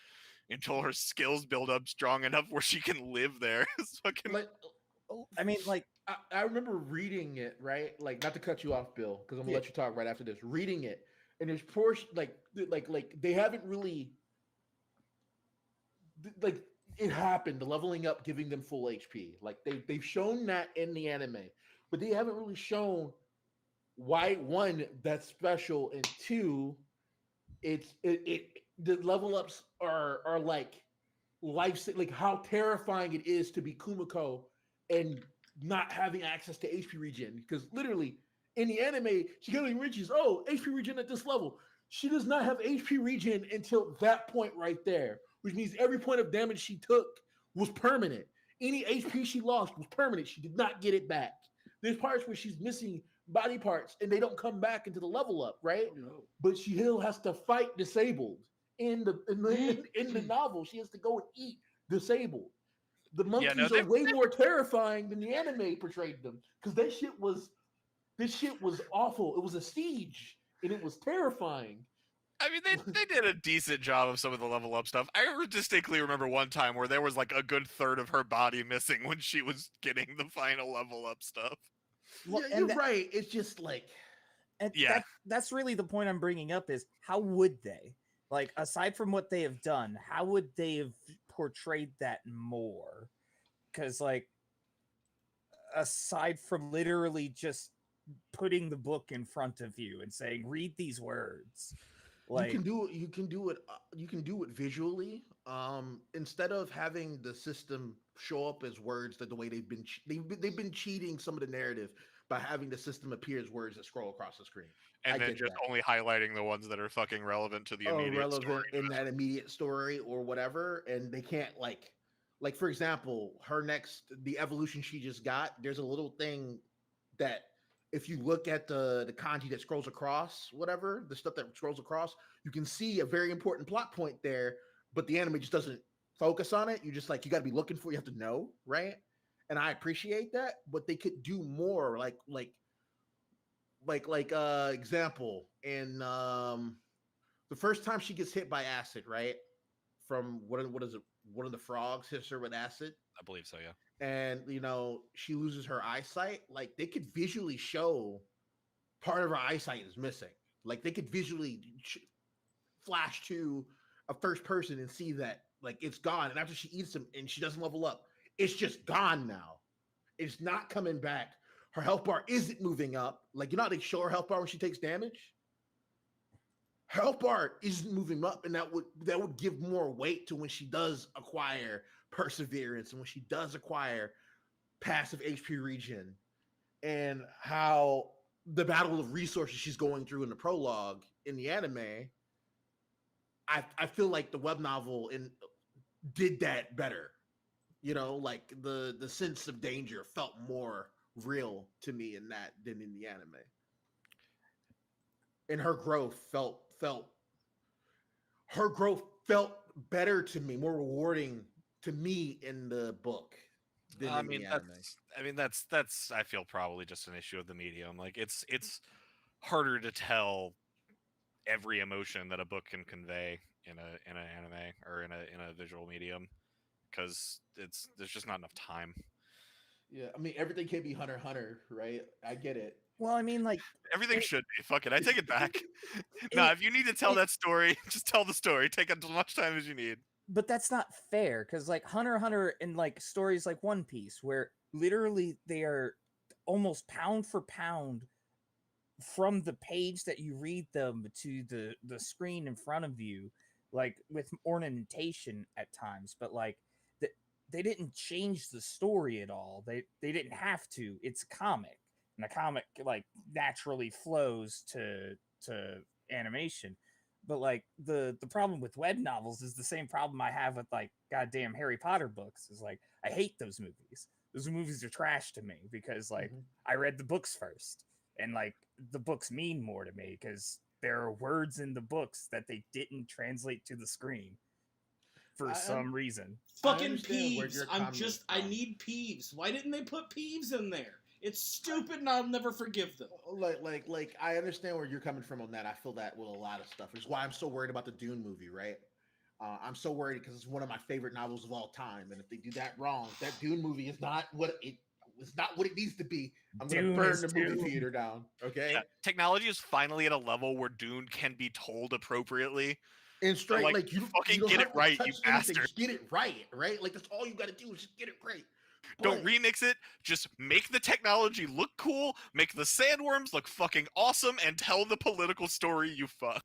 until her skills build up strong enough where she can live there. It's fucking. I mean, like I remember reading it, right? Like, not to cut you off, Bill, because I'm gonna let you talk right after this. Reading it, and there's portion like like they haven't really like it happened. The leveling up, giving them full HP. Like they've shown that in the anime, but they haven't really shown why one that's special, and two, it the level ups are like life, like how terrifying it is to be Kumiko and not having access to HP regen, because literally in the anime she only reaches HP regen at this level. She does not have HP regen until that point right there, which means every point of damage she took was permanent. Any HP she lost was permanent. She did not get it back. There's parts where she's missing body parts and they don't come back into the level up, right? Oh, no. But she still has to fight disabled. In the novel, she has to go and eat disabled. The monkeys are way more terrifying than the anime portrayed them, because this shit was awful. It was a siege, and it was terrifying. I mean, they did a decent job of some of the level up stuff. I distinctly remember one time where there was like a good third of her body missing when she was getting the final level up stuff. Well, yeah, you're right. It's just like, that's really the point I'm bringing up is how would they? Like, aside from what they have done, how would they have portrayed that more? Because, like, aside from literally just putting the book in front of you and saying, "Read these words," like you can do it visually. Instead of having the system show up as words, that the way they've been cheating some of the narrative by having the system appear as words that scroll across the screen. And then just only highlighting the ones that are fucking relevant to the immediate story. That immediate story or whatever. And they can't like for example, the evolution she just got, there's a little thing that if you look at the kanji that scrolls across, whatever, the stuff that scrolls across, you can see a very important plot point there, but the anime just doesn't focus on it. You just like, you got to be looking for, you have to know, right? And I appreciate that, but they could do more example in the first time she gets hit by acid, right? From what is it? One of the frogs hits her with acid. I believe so, yeah. And she loses her eyesight. Like they could visually show part of her eyesight is missing. Like they could visually flash to a first person and see that like it's gone. And after she eats them and she doesn't level up, it's just gone now. It's not coming back. Her health bar isn't moving up. Like, you know how they show her health bar when she takes damage? Her health bar isn't moving up, and that would give more weight to when she does acquire perseverance and when she does acquire passive HP regen, and how the battle of resources she's going through in the prologue in the anime. I feel like the web novel did that better. Like the sense of danger felt more real to me in that than in the anime. And her growth felt better to me, more rewarding to me in the book than in the anime. That's I feel probably just an issue of the medium. Like it's harder to tell every emotion that a book can convey in an anime or in a visual medium, because there's just not enough time. Yeah, I mean, everything can be Hunter x Hunter, right? I get it. Well, I mean, like everything should be. Fuck it, I take it back. If you need to tell that story, just tell the story. Take as much time as you need. But that's not fair, because like Hunter x Hunter and like stories like One Piece, where literally they are almost pound for pound from the page that you read them to the screen in front of you, like with ornamentation at times, but like they didn't change the story at all. They didn't have to. It's a comic, and a comic like naturally flows to animation. But like the problem with web novels is the same problem I have with like goddamn Harry Potter books. Is like I hate those movies. Those movies are trash to me because like I read the books first, and like the books mean more to me because there are words in the books that they didn't translate to the screen for some reason. Fucking Peeves. I need Peeves. Why didn't they put Peeves in there? It's stupid, and I'll never forgive them. Like I understand where you're coming from on that. I feel that with a lot of stuff. It's why I'm so worried about the Dune movie, right? I'm so worried because it's one of my favorite novels of all time, and if they do that wrong, that Dune movie is not what it's not what it needs to be. I'm going to burn the movie theater down. Okay. Yeah, technology is finally at a level where Dune can be told appropriately. And straight, like you fucking don't get have it right, to you touch anything. bastard. Just get it right, right? Like that's all you got to do is just get it right. Don't remix it. Just make the technology look cool, make the sandworms look fucking awesome, and tell the political story you fuck.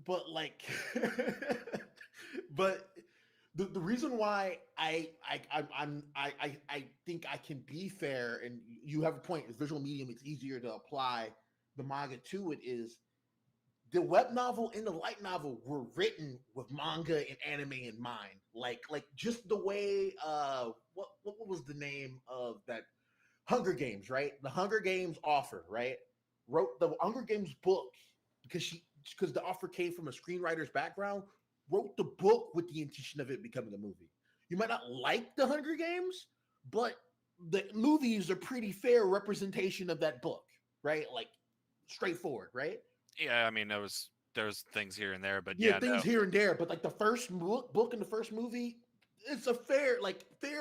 But like, but the reason why I think I can be fair, and you have a point. As visual medium, it's easier to apply the manga to it. Is the web novel and the light novel were written with manga and anime in mind, like just the way what was the name of that Hunger Games, right? The Hunger Games author, right, wrote the Hunger Games book because the author came from a screenwriter's background, wrote the book with the intention of it becoming a movie. You might not like the Hunger Games, but the movie is a pretty fair representation of that book, right? Like straightforward, right? Yeah, I mean, there's things here and there, but things here and there. But like the first book and the first movie, it's a fair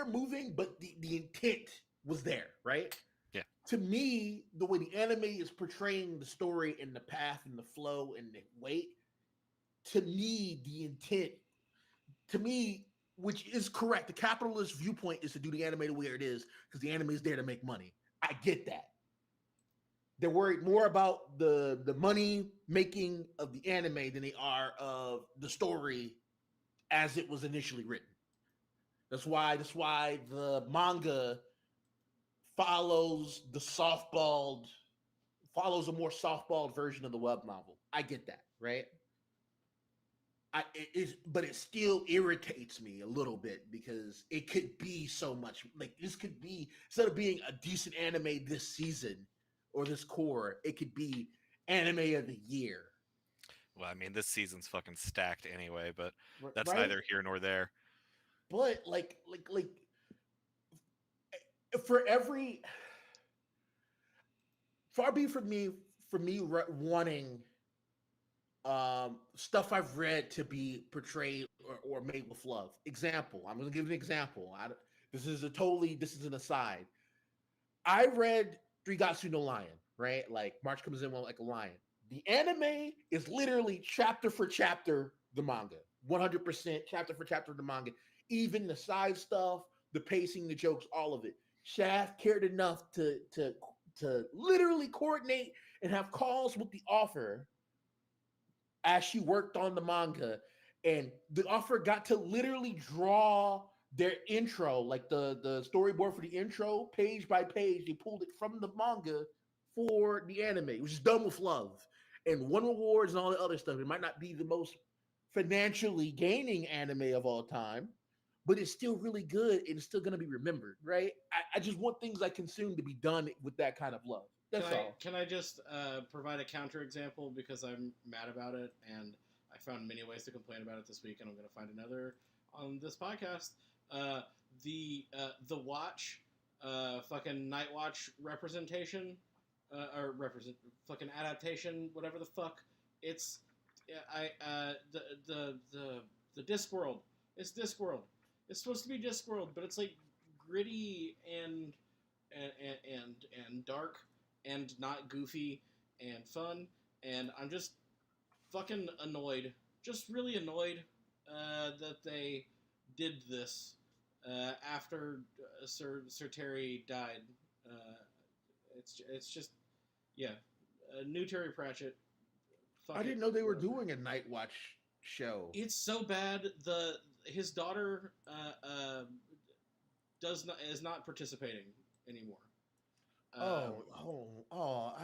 moving, but the intent was there, right? Yeah. To me, the way the anime is portraying the story and the path and the flow and the weight, to me, the intent, which is correct, the capitalist viewpoint is to do the anime the way it is because the anime is there to make money. I get that. They're worried more about the money making of the anime than they are of the story as it was initially written. That's why the manga follows a more softballed version of the web novel. I get that, right? But it still irritates me a little bit because it could be so much. Like this could be, instead of being a decent anime this season or this core, it could be anime of the year. Well, I mean, this season's fucking stacked anyway, but that's neither here nor there. But like for every far be from me wanting stuff I've read to be portrayed or made with love. Example, I'm going to give an example. This is an aside. I read Three Gatsu no Lion, right? Like March comes in like a lion. The anime is literally chapter for chapter the manga. 100% chapter for chapter the manga. Even the side stuff, the pacing, the jokes, all of it. Shaft cared enough to literally coordinate and have calls with the author as she worked on the manga, and the author got to literally draw their intro, like the storyboard for the intro, page by page. They pulled it from the manga for the anime, which is done with love and won awards and all the other stuff. It might not be the most financially gaining anime of all time, but it's still really good and it's still going to be remembered, right? I just want things I consume to be done with that kind of love. That's all. Can I just provide a counterexample because I'm mad about it and I found many ways to complain about it this week and I'm going to find another on this podcast. The Watch, fucking Night Watch representation, fucking adaptation, whatever the fuck. It's the Discworld. It's Discworld. It's supposed to be Discworld, but it's like gritty and dark and not goofy and fun, and I'm just fucking annoyed, just really annoyed that they did this after Sir Terry died. It's just, yeah, new Terry Pratchett. I didn't know they were doing a Night Watch show. It's so bad. His daughter is not participating anymore. I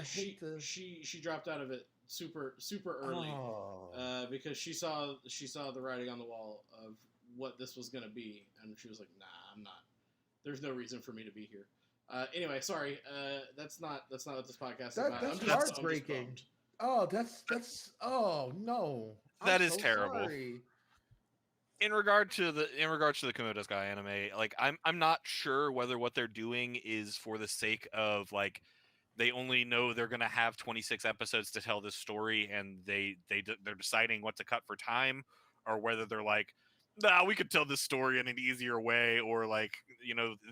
hate to. She dropped out of it super early because she saw the writing on the wall of what this was gonna be, and she was like, "Nah, I'm not. There's no reason for me to be here." Anyway, sorry. That's not what this podcast is about. That's heartbreaking. That's no. That is terrible. Sorry. In regard to the Kumo Desu Kai anime, like I'm not sure whether what they're doing is for the sake of like they only know they're gonna have 26 episodes to tell this story and they're deciding what to cut for time, or whether they're like, nah, we could tell this story in an easier way, or like,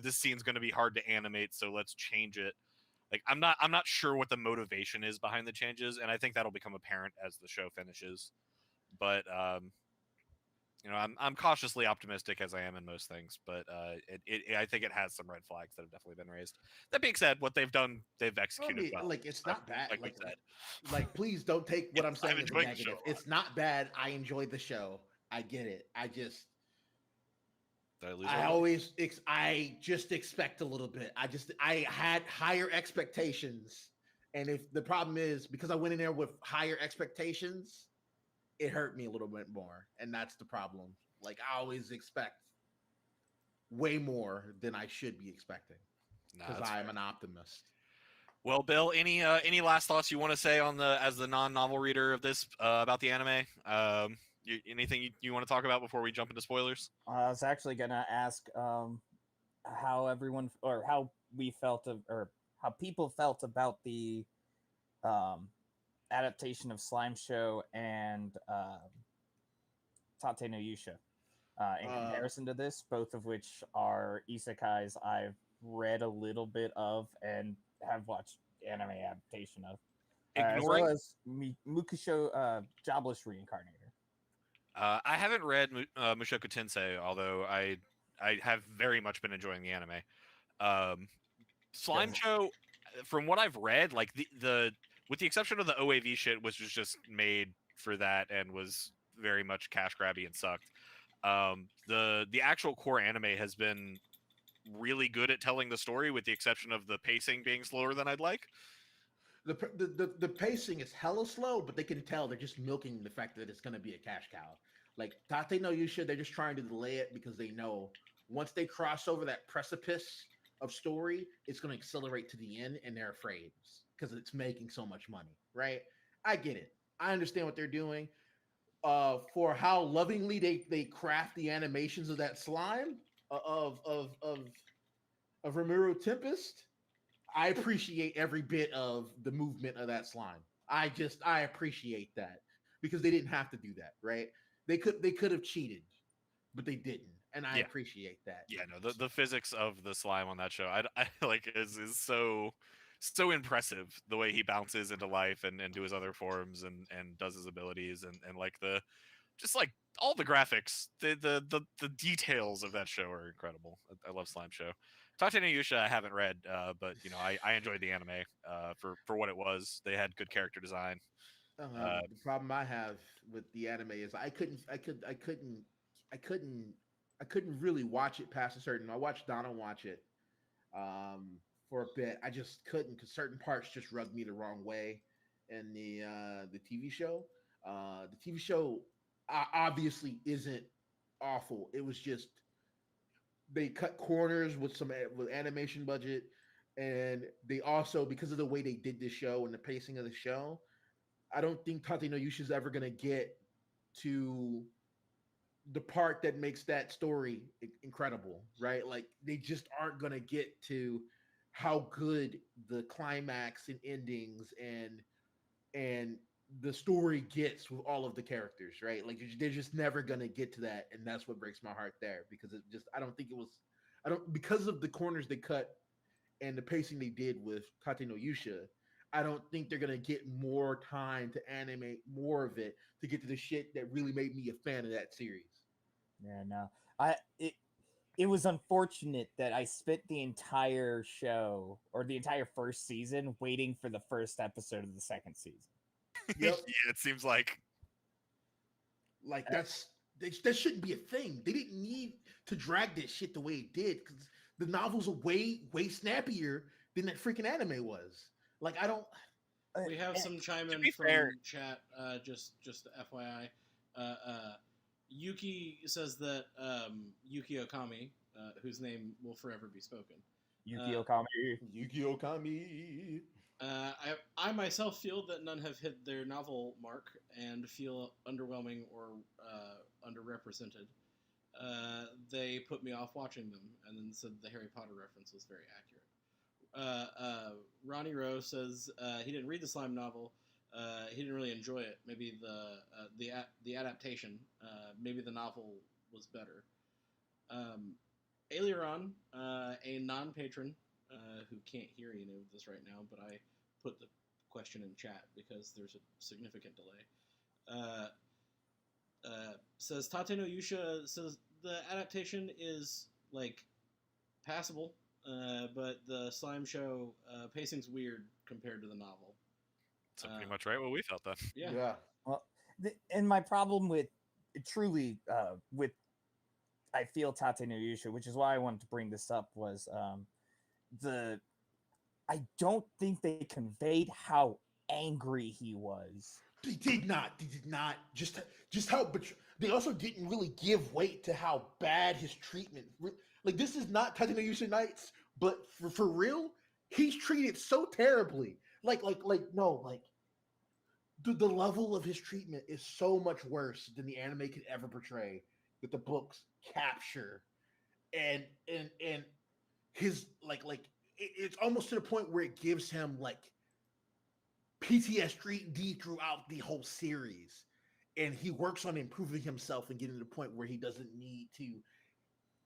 this scene's going to be hard to animate, so let's change it. Like I'm not sure what the motivation is behind the changes, and I think that'll become apparent as the show finishes. But I'm cautiously optimistic, as I am in most things, but I think it has some red flags that have definitely been raised. That being said, what they've done, they've executed well. Like, it's not bad. Like we said. Like, please don't take what I'm saying as a negative. A it's not bad. I enjoyed the show. I get it. I just expect a little bit. I had higher expectations, and if the problem is because I went in there with higher expectations, it hurt me a little bit more, and that's the problem. Like, I always expect way more than I should be expecting because I am an optimist. Well, Bill, any last thoughts you want to say as the non-novel reader of this about the anime? Anything you want to talk about before we jump into spoilers? I was actually gonna ask how everyone or how we felt or how people felt about the adaptation of Slime Show and Tate no Yusha in comparison to this, both of which are isekais I've read a little bit of and have watched anime adaptation of, as well as Mukusho Jobless Reincarnator. I haven't read Mushoku Tensei, although I have very much been enjoying the anime. Slime Show, from what I've read, like the with the exception of the OAV shit, which was just made for that and was very much cash grabby and sucked. The actual core anime has been really good at telling the story, with the exception of the pacing being slower than I'd like. The pacing is hella slow, but they can tell they're just milking the fact that it's going to be a cash cow. Like Tate no Yusha, they're just trying to delay it because they know once they cross over that precipice of story, it's going to accelerate to the end, and they're afraid because it's making so much money, right? I get it. I understand what they're doing. For how lovingly they craft the animations of that slime of Rimuru Tempest, I appreciate every bit of the movement of that slime. I appreciate that because they didn't have to do that, right? They could have cheated, but they didn't, and I appreciate that. Yeah, no, the physics of the slime on that show, I like is so impressive, the way he bounces into life and into his other forms and does his abilities and like just like all the graphics, the details of that show are incredible. I love Slime Show. Tate no Yusha I haven't read, but I enjoyed the anime for what it was. They had good character design. The problem I have with the anime is I couldn't really watch it past a certain. I watched Donna watch it for a bit. I just couldn't because certain parts just rubbed me the wrong way. In the TV show, the TV show obviously isn't awful. It was just they cut corners with animation budget, and they also, because of the way they did this show and the pacing of the show, I don't think Tate no Yusha is ever gonna get to the part that makes that story incredible, right? Like they just aren't gonna get to how good the climax and endings and the story gets with all of the characters, right? Like they're just never gonna get to that, and that's what breaks my heart there because because of the corners they cut and the pacing they did with Tate no Yusha, I don't think they're gonna get more time to animate more of it to get to the shit that really made me a fan of that series. Yeah, no, it was unfortunate that I spent the entire show or the entire first season waiting for the first episode of the second season. Yep. Yeah, it seems like that shouldn't be a thing. They didn't need to drag this shit the way it did because the novels are way snappier than that freaking anime was. Like I don't. We have some chime in from chat. Just FYI, Yuki says that Yuki Okami, whose name will forever be spoken. Yuki Okami. Yuki Okami. I myself feel that none have hit their novel mark and feel underwhelming or underrepresented. They put me off watching them and then said the Harry Potter reference was very accurate. Ronnie Rowe says he didn't read the slime novel. He didn't really enjoy it. Maybe the adaptation. Maybe the novel was better. Aileron, a non-patron who can't hear any of this right now, but I put the question in chat because there's a significant delay. Says Tate no Yusha says the adaptation is like passable, but the slime show pacing's weird compared to the novel. That's pretty much right what we felt then. Yeah. Well, and my problem with truly with I feel Tate no Yusha, which is why I wanted to bring this up, was I don't think they conveyed how angry he was. They did not. Just how. But they also didn't really give weight to how bad his treatment. Like, this is not Tate no Yusha Nights, but for real, he's treated so terribly. Like the level of his treatment is so much worse than the anime could ever portray, that the books capture, and his it's almost to the point where it gives him like PTSD throughout the whole series, and he works on improving himself and getting to the point where he doesn't need to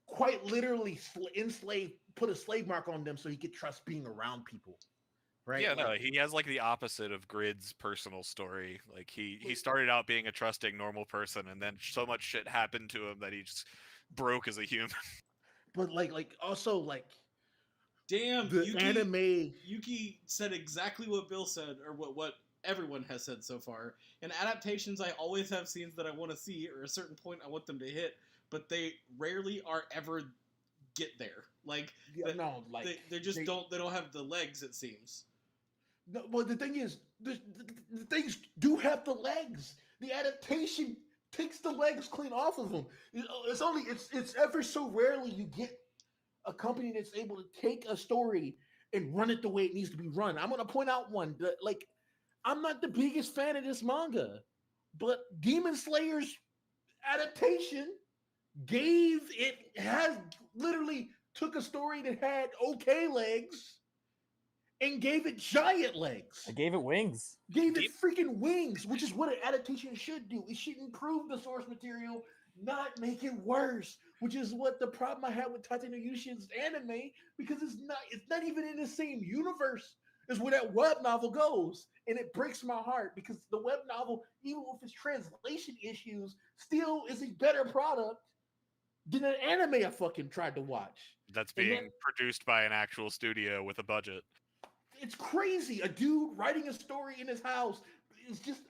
quite literally put a slave mark on them so he could trust being around people. Right? Yeah, no, he has like the opposite of Grid's personal story. Like he started out being a trusting normal person, and then so much shit happened to him that he just broke as a human. But also damn, the anime. Yuki said exactly what Bill said, or what everyone has said so far. In adaptations, I always have scenes that I want to see, or a certain point I want them to hit, but they rarely are ever get there. Like, they just don't. They don't have the legs. It seems. No, well, the thing is, the things do have the legs. The adaptation takes the legs clean off of them. It's ever so rarely you get a company that's able to take a story and run it the way it needs to be run. I'm going to point out one. I'm not the biggest fan of this manga, but Demon Slayer's adaptation literally took a story that had okay legs and gave it giant legs. I gave it wings. Gave it freaking wings, which is what an adaptation should do. It should improve the source material, not make it worse, which is what the problem I had with Tate no Yusha's anime, because it's not even in the same universe as where that web novel goes. And it breaks my heart because the web novel, even with its translation issues, still is a better product than an anime I fucking tried to watch. That's being produced by an actual studio with a budget. It's crazy. A dude writing a story in his house is just,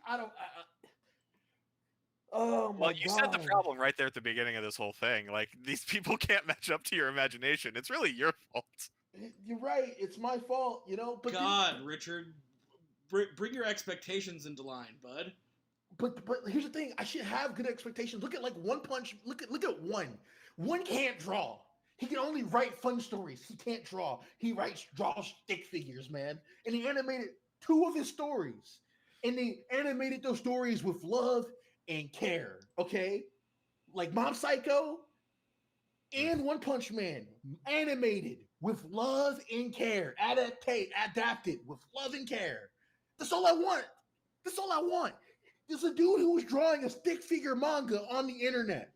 oh my God. Well, you said the problem right there at the beginning of this whole thing. Like, these people can't match up to your imagination. It's really your fault. You're right. It's my fault, But Richard, bring your expectations into line, bud. But here's the thing. I should have good expectations. Look at One Punch. Look at One. One can't draw. He can only write fun stories. He can't draw. He draws stick figures, man. And he animated 2 of his stories. And they animated those stories with love and care, okay? Like Mob Psycho and One Punch Man, animated with love and care. Adapted with love and care. That's all I want. There's a dude who was drawing a stick figure manga on the internet,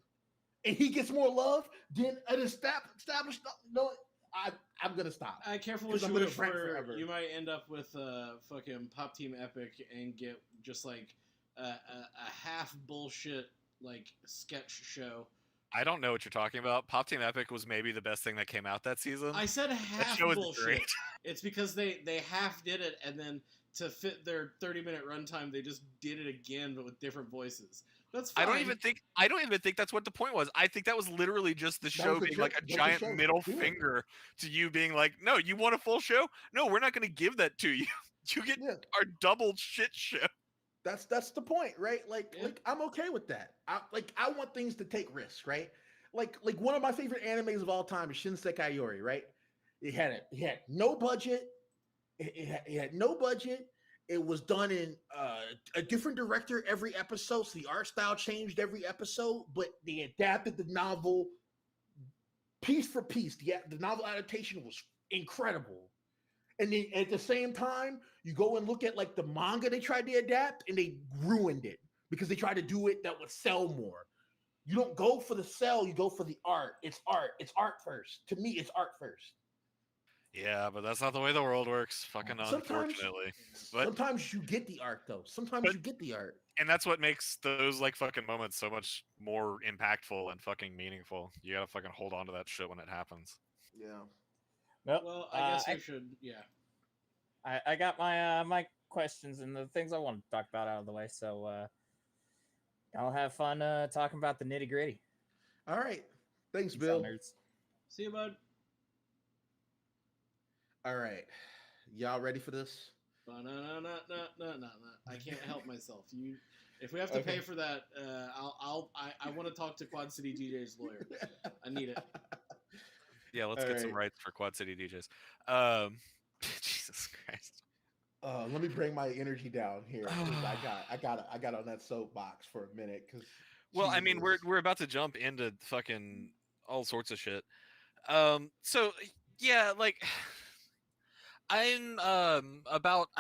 and he gets more love than an established. No, I'm gonna stop. Careful what you wish for. You might end up with fucking Pop Team Epic and get just like a half bullshit like sketch show. I don't know what you're talking about. Pop Team Epic was maybe the best thing that came out that season. I said half bullshit. It's because they half did it, and then to fit their 30-minute runtime, they just did it again, but with different voices. That's fine. I don't even think that's what the point was. I think that was literally just the show being like a giant middle finger to you, being like, no, you want a full show? No, we're not going to give that to you. You get our double shit show. That's the point, right? Like I'm okay with that. I want things to take risks, right? Like one of my favorite animes of all time is Shinsekai Yori, right? It had no budget. It had no budget. It was done in a different director every episode, so the art style changed every episode, but they adapted the novel piece for piece. The novel adaptation was incredible. And then at the same time, you go and look at like the manga they tried to adapt, and they ruined it because they tried to do it that would sell more. You don't go for the sell, you go for the art. It's art. It's art first. To me, it's art first. Yeah, but that's not the way the world works. Fucking unfortunately. Sometimes you get the art though. Sometimes you get the art. And that's what makes those like fucking moments so much more impactful and fucking meaningful. You gotta fucking hold on to that shit when it happens. Yeah. Well, I guess I should. Yeah. I got my my questions and the things I want to talk about out of the way, so I'll have fun talking about the nitty gritty. All right. Thanks, Bill. See you, bud. All right. Y'all ready for this? No. I can't help myself. If we have to pay for that, I want to talk to Quad City DJ's lawyer. I need it. Yeah, let's get some rights for Quad City DJs. Jesus Christ. Let me bring my energy down here. I got on that soapbox for a minute because. Well, I mean, we're about to jump into fucking all sorts of shit. So yeah, like. I'm about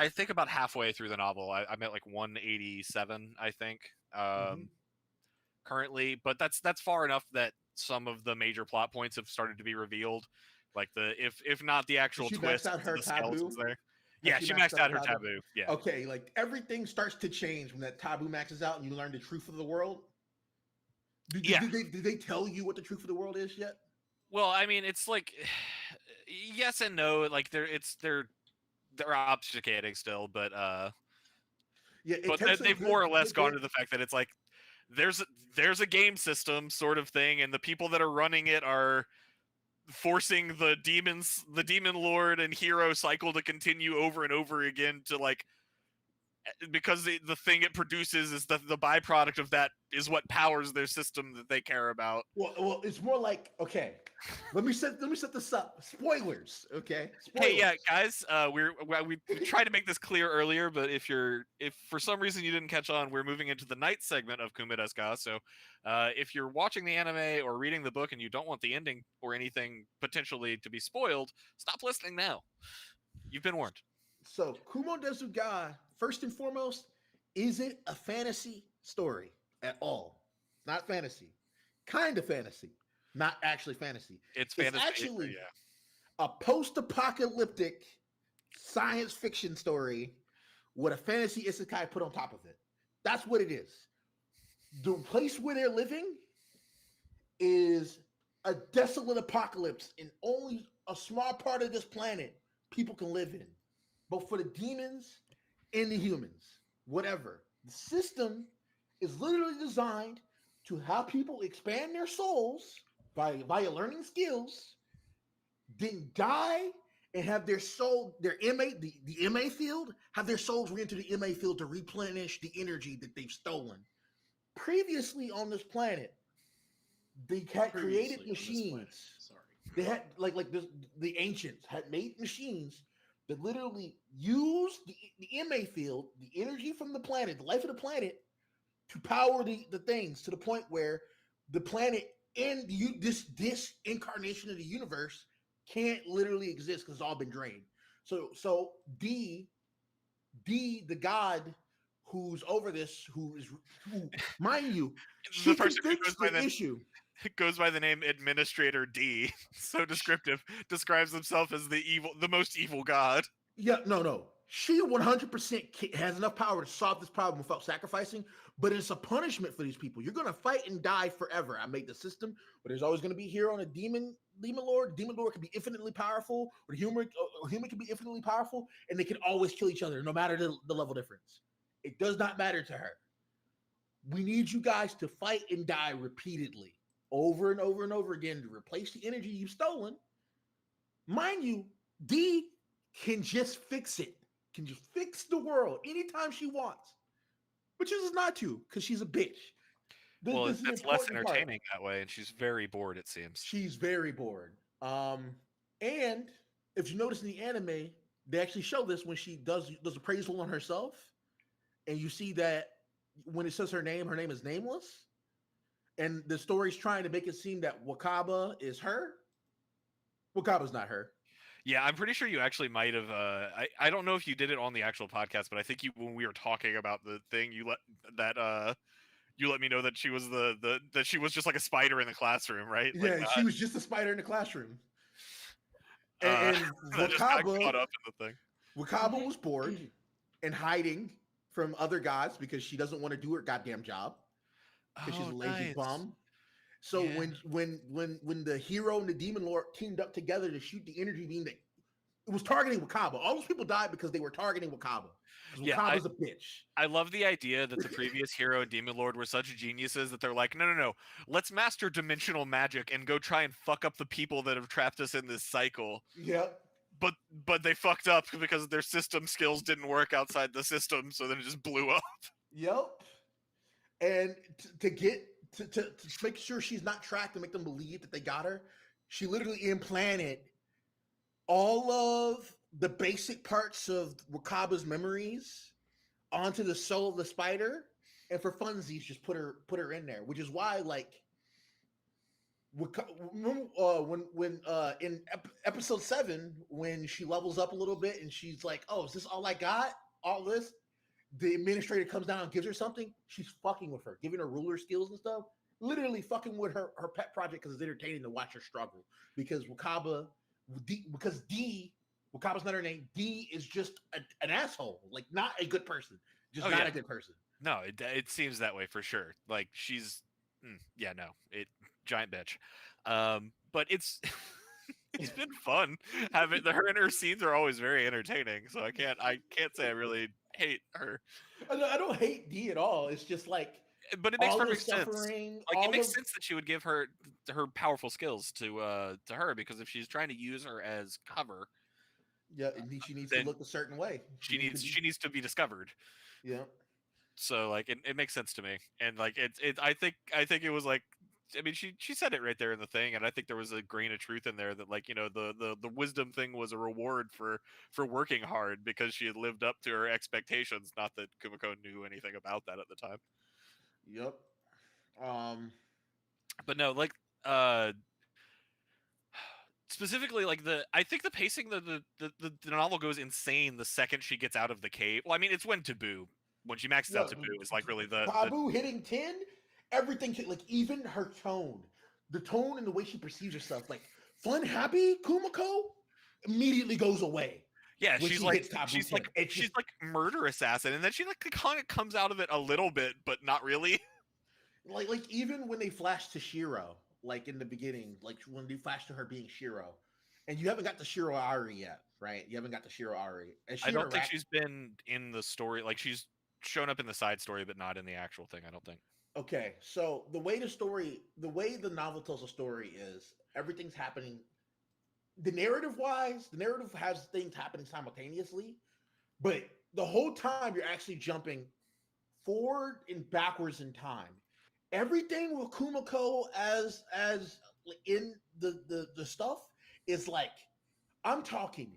halfway through the novel. I'm at like 187, I think, currently. But that's far enough that some of the major plot points have started to be revealed. Like if not the actual twist, her the taboo? skeletons there. Yeah, she maxed out her taboo. Yeah. Okay, like everything starts to change when that taboo maxes out and you learn the truth of the world. Did they tell you what the truth of the world is yet? Well, I mean, it's like. Yes and no, like they're obfuscating still, but they've more or less gone to the fact that it's like there's a game system sort of thing, and the people that are running it are forcing the demon lord and hero cycle to continue over and over again to like because the thing it produces is the byproduct of that is what powers their system that they care about. Well, it's more like okay. Let me set this up. Spoilers, okay? Spoilers. Hey, yeah, guys. We tried to make this clear earlier, but if for some reason you didn't catch on, we're moving into the night segment of Kumo desu ka. So, if you're watching the anime or reading the book and you don't want the ending or anything potentially to be spoiled, stop listening now. You've been warned. So, Kumo desu ka, first and foremost, isn't a fantasy story at all. Not fantasy. Kind of fantasy. Not actually fantasy. It's fantasy. Actually a post-apocalyptic science fiction story with a fantasy isekai put on top of it. That's what it is. The place where they're living is a desolate apocalypse, and only a small part of this planet people can live in, both for the demons and the humans. Whatever. The system is literally designed to have people expand their souls via learning skills, then die and have their soul, their MA, the MA field, have their souls re-enter the MA field to replenish the energy that they've stolen. Previously on this planet, they had created machines. They had the ancients had made machines that literally used the MA field, the energy from the planet, the life of the planet, to power the things to the point where the planet and this incarnation of the universe can't literally exist because it's all been drained. So the god who's over this, who mind you, the person who goes by the issue. It goes by the name Administrator D. So descriptive. Describes himself as the most evil god. Yeah, no. She 100% has enough power to solve this problem without sacrificing, but it's a punishment for these people. You're going to fight and die forever. I made the system, but there's always going to be a hero and a demon lord. Demon lord can be infinitely powerful, or human can be infinitely powerful, and they can always kill each other, no matter the level difference. It does not matter to her. We need you guys to fight and die repeatedly, over and over and over again, to replace the energy you've stolen. Mind you, D can just fix it. Can just fix the world anytime she wants, but chooses not to because she's a bitch. It's less entertaining that way, and she's very bored. It seems she's very bored. And if you notice in the anime, they actually show this when she does appraisal on herself, and you see that when it says her name is nameless, and the story's trying to make it seem that Wakaba is her. Wakaba's not her. Yeah, I'm pretty sure you actually might have. I don't know if you did it on the actual podcast, but I think when we were talking about the thing, you let me know that she was that she was just like a spider in the classroom, right? Yeah, Like, she was just a spider in the classroom. that And just got caught up in the thing. Wakaba was bored and hiding from other gods because she doesn't want to do her goddamn job because she's a lazy bum. So when the hero and the demon lord teamed up together to shoot the energy beam that it was targeting Wakaba. All those people died because they were targeting Wakaba. Because Wakaba's a bitch. I love the idea that the previous hero and demon lord were such geniuses that they're like, no, let's master dimensional magic and go try and fuck up the people that have trapped us in this cycle. Yep. But they fucked up because their system skills didn't work outside the system, so then it just blew up. Yep. And to make sure she's not tracked and make them believe that they got her, she literally implanted all of the basic parts of Wakaba's memories onto the soul of the spider, and for funsies, just put her in there. Which is why, like, when in episode 7, when she levels up a little bit and she's like, "Oh, is this all I got? All this?" The administrator comes down and gives her something. She's fucking with her, giving her ruler skills and stuff. Literally fucking with her pet project because it's entertaining to watch her struggle. Because Wakaba's not her name. D is just an asshole, like not a good person, just not a good person. No, it seems that way for sure. Like she's, giant bitch. But it's it's been fun having her and her scenes are always very entertaining. So I can't say I really hate her. I don't hate D at all. It's just like, but it makes perfect sense. Like it makes sense that she would give her powerful skills to her, because if she's trying to use her as cover, she needs to look a certain way. She needs to be discovered. Yeah. So like it makes sense to me, and like I think it was like, I mean, she said it right there in the thing, and I think there was a grain of truth in there that, like, you know, the wisdom thing was a reward for working hard because she had lived up to her expectations. Not that Kumiko knew anything about that at the time. Yep. But no, like specifically, like I think the pacing, the novel goes insane the second she gets out of the cave. Well, I mean, it's when she maxes out Taboo is like really Taboo hitting 10. Everything, like even her tone, the tone and the way she perceives herself, like fun, happy Kumiko, immediately goes away. Yeah, she's like murder assassin, and then she like kind of comes out of it a little bit, but not really. Like even when they flash to Shiro, like in the beginning, like when they flash to her being Shiro, and you haven't got the Shiro Ari yet, right? You haven't got the Shiro Ari. I don't think she's been in the story. Like she's shown up in the side story, but not in the actual thing. I don't think. Okay, so the way the novel tells a story is everything's happening. The narrative has things happening simultaneously, but the whole time you're actually jumping forward and backwards in time. Everything with Kumiko as in the stuff is like, I'm talking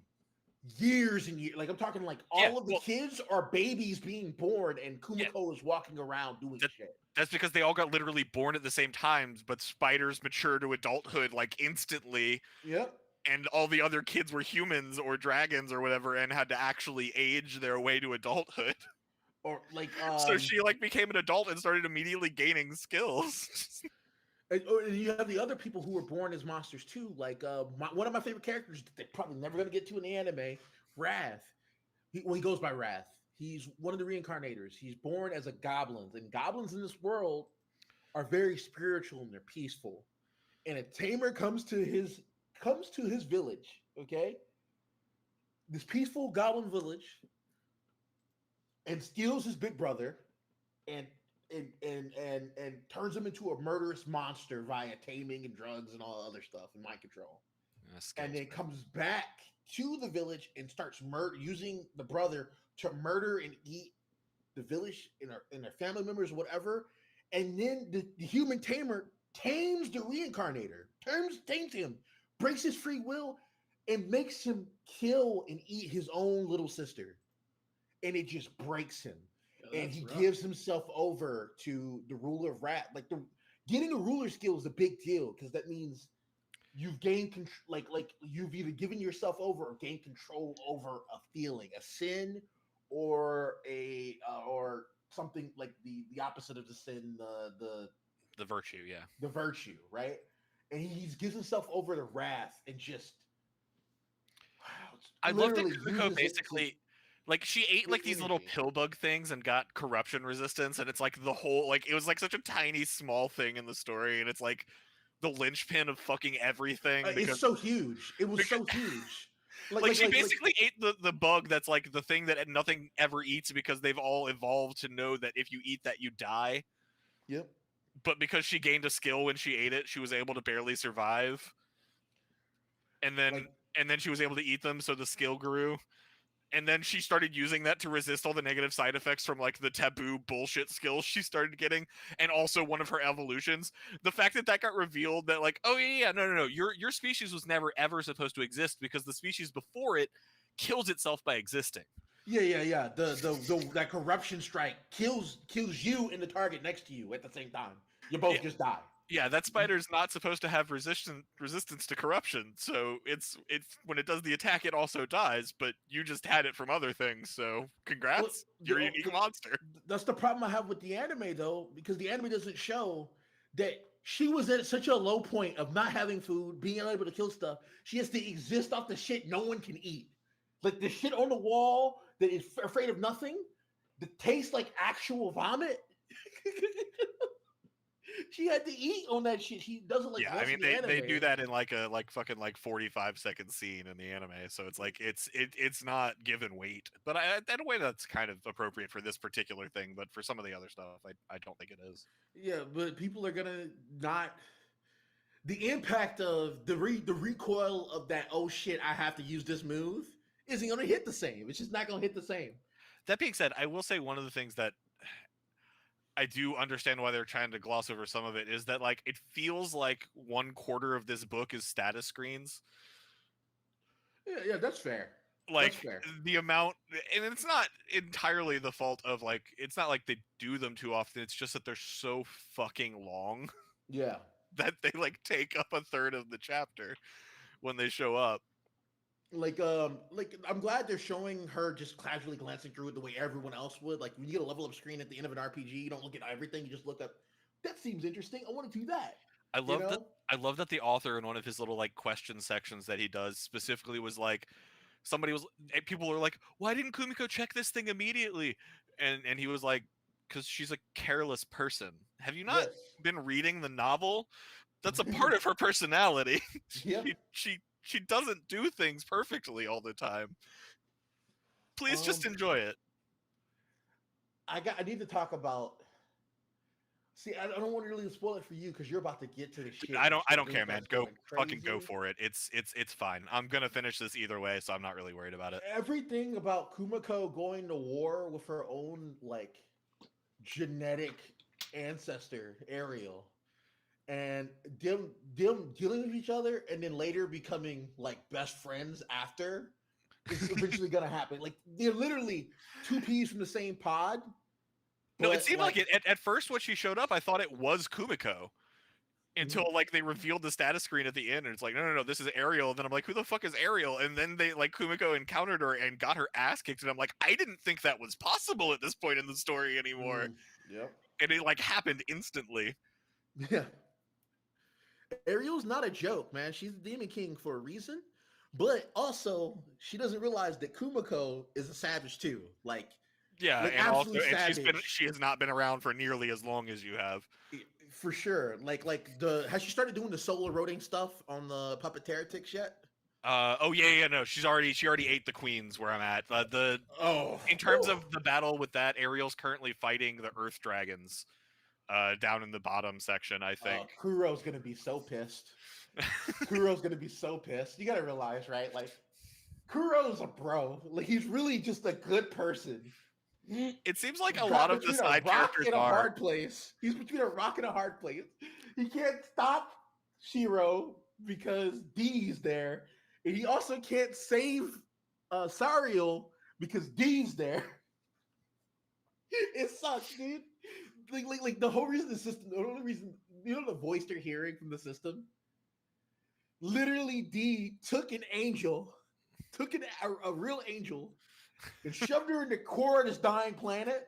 years and years. Like I'm talking like all of the kids are babies being born, and Kumiko is walking around doing shit. That's because they all got literally born at the same times, but spiders mature to adulthood like instantly. Yep. And all the other kids were humans or dragons or whatever, and had to actually age their way to adulthood. Or like, so she like became an adult and started immediately gaining skills. And you have the other people who were born as monsters too. Like one of my favorite characters, they're probably never going to get to in the anime, Wrath. He goes by Wrath. He's one of the reincarnators. He's born as a goblin, and goblins in this world are very spiritual and they're peaceful. And a tamer comes to his village. Okay, this peaceful goblin village, and steals his big brother, and turns him into a murderous monster via taming and drugs and all other stuff and mind control. And then comes back to the village and starts using the brother to murder and eat the village and their family members, whatever. And then the human tamer tames the reincarnator, tames him, breaks his free will, and makes him kill and eat his own little sister. And it just breaks him. And he gives himself over to the ruler of Rat. Like getting a ruler skill is a big deal, because that means you've gained like you've either given yourself over or gained control over a feeling, a sin, or something like the opposite of the sin, the virtue, yeah, the virtue, right? And he gives himself over to wrath and just. I love that Kumiko basically, like, she ate like these little pill bug things and got corruption resistance, and it's like the whole, like, it was like such a tiny small thing in the story, and it's like the linchpin of fucking everything. It's so huge. It was so huge. Like she basically ate the bug that's like the thing that nothing ever eats, because they've all evolved to know that if you eat that, you die. Yep. But because she gained a skill when she ate it, she was able to barely survive. And then she was able to eat them, so the skill grew. And then she started using that to resist all the negative side effects from like the taboo bullshit skills she started getting, and also one of her evolutions. The fact that got revealed that like, oh yeah, no, your species was never ever supposed to exist because the species before it kills itself by existing. Yeah. The that corruption strike kills you and the target next to you at the same time. You both just die. Yeah, that spider's not supposed to have resistance to corruption, so it's when it does the attack, it also dies. But you just had it from other things, so congrats, well, you're a unique monster. That's the problem I have with the anime, though, because the anime doesn't show that she was at such a low point of not having food, being unable to kill stuff. She has to exist off the shit no one can eat, like the shit on the wall that is afraid of nothing, that tastes like actual vomit. She had to eat on that shit. She doesn't like. Yeah, I mean they do that in like a fucking 45-second scene in the anime, so it's like it's not given weight. But in a way that's kind of appropriate for this particular thing. But for some of the other stuff, I don't think it is. Yeah, but people are gonna not. The impact of the recoil of that, oh shit, I have to use this move, isn't gonna hit the same. It's just not gonna hit the same. That being said, I will say one of the things that I do understand why they're trying to gloss over some of it is that like it feels like 1/4 of this book is status screens. Yeah, that's fair. Like that's fair. The amount, and it's not entirely the fault of like, it's not like they do them too often. It's just that they're so fucking long. Yeah. That they like take up 1/3 of the chapter when they show up. Like I'm glad they're showing her just casually glancing through it the way everyone else would. Like when you get a level up screen at the end of an RPG, you don't look at everything, you just look up, that seems interesting, I want to do that. I love that the author in one of his little like question sections that he does specifically was like, people were like, why didn't Kumiko check this thing immediately? And he was like, because she's a careless person. Have you not been reading the novel? That's a part of her personality. Yeah. She doesn't do things perfectly all the time. Please just enjoy it. I need to talk about. See, I don't want to really spoil it for you because you're about to get to the shit. I don't care, man. Fucking go for it. It's fine. I'm gonna finish this either way, so I'm not really worried about it. Everything about Kumiko going to war with her own like genetic ancestor, Ariel, and them dealing with each other and then later becoming like best friends after is eventually gonna happen. Like they're literally two peas from the same pod. No, it seemed like it at first when she showed up, I thought it was Kumiko. Until like they revealed the status screen at the end, and it's like, no, this is Ariel. And then I'm like, who the fuck is Ariel? And then they like Kumiko encountered her and got her ass kicked, and I'm like, I didn't think that was possible at this point in the story anymore. Yep. And it like happened instantly. Yeah. Ariel's not a joke, man. She's the Demon King for a reason, but also she doesn't realize that Kumiko is a savage too. Like, yeah, like and also and she has not been around for nearly as long as you have. For sure. Has she started doing the soul eroding stuff on the puppet heretics yet? No, she already ate the queens where I'm at. In terms of the battle with that, Ariel's currently fighting the Earth Dragons. Down in the bottom section, I think. Kuro's gonna be so pissed. Kuro's gonna be so pissed. You gotta realize, right? Like, Kuro's a bro. Like, he's really just a good person. It seems like a lot of the side characters are. Hard place. He's between a rock and a hard place. He can't stop Shiro because D's there, and he also can't save Sariel because D's there. It sucks, dude. Like the whole reason the only reason, the voice they're hearing from the system, literally D took a real angel and shoved her in the core of this dying planet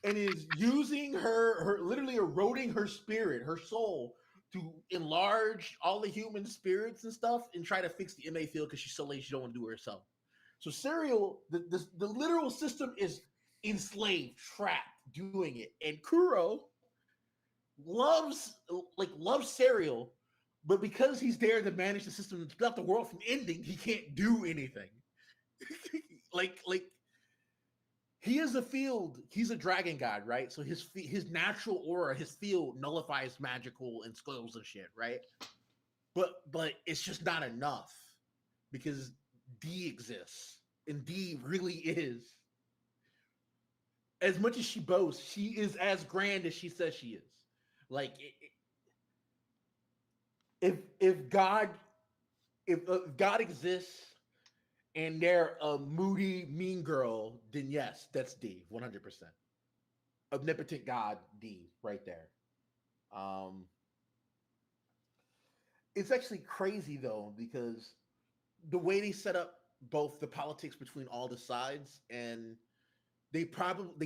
and is using her literally eroding her spirit, her soul, to enlarge all the human spirits and stuff and try to fix the MA field because she's so lazy she don't want to do it herself. So Serial, the literal system is enslaved, trapped, doing it. And Kuro loves Serial, but because he's there to manage the system and stop the world from ending, he can't do anything. like he is a field. He's a dragon god, right? So his natural aura, his field nullifies magical and spells and shit, right? But it's just not enough because D exists, and D really is. As much as she boasts, she is as grand as she says she is. Like if God exists and they're a moody, mean girl, then yes, that's D, 100%. Omnipotent God, D, right there. It's actually crazy though, because the way they set up both the politics between all the sides, and they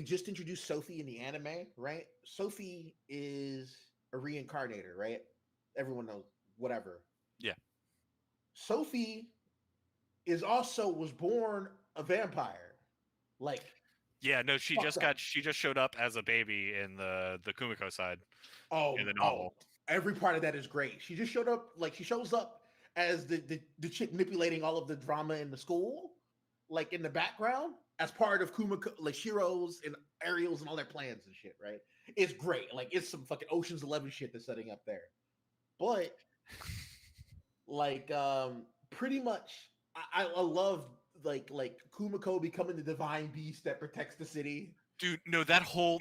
just introduced Sophie in the anime, right? Sophie is a reincarnator, right? Everyone knows, whatever. Yeah. Sophie was born a vampire. Like, yeah, no, she just showed up as a baby in the Kumiko side. In the novel. Every part of that is great. She just showed up, like she shows up as the chick manipulating all of the drama in the school, like in the background, as part of Kumiko, like Shiro's and Ariel's and all their plans and shit, right? It's great. Like it's some fucking Ocean's 11 shit they're setting up there. But like pretty much I love like Kumiko becoming the divine beast that protects the city. Dude, no, that whole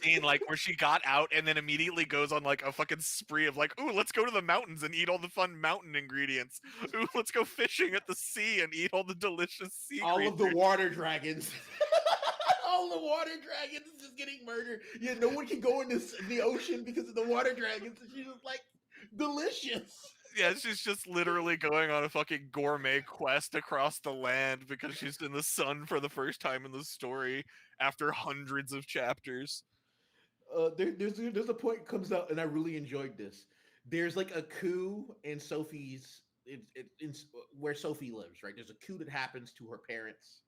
scene, like where she got out and then immediately goes on like a fucking spree of like, ooh, let's go to the mountains and eat all the fun mountain ingredients. Ooh, let's go fishing at the sea and eat all the delicious sea all creatures. Of the water dragons. All the water dragons just getting murdered. Yeah, no one can go in the ocean because of the water dragons. And she's just like, delicious. Yeah, she's just literally going on a fucking gourmet quest across the land because she's in the sun for the first time in the story after hundreds of chapters. There's a point comes out, and I really enjoyed this. There's like a coup in Sophie's, in where Sophie lives, right? There's a coup that happens to her parents,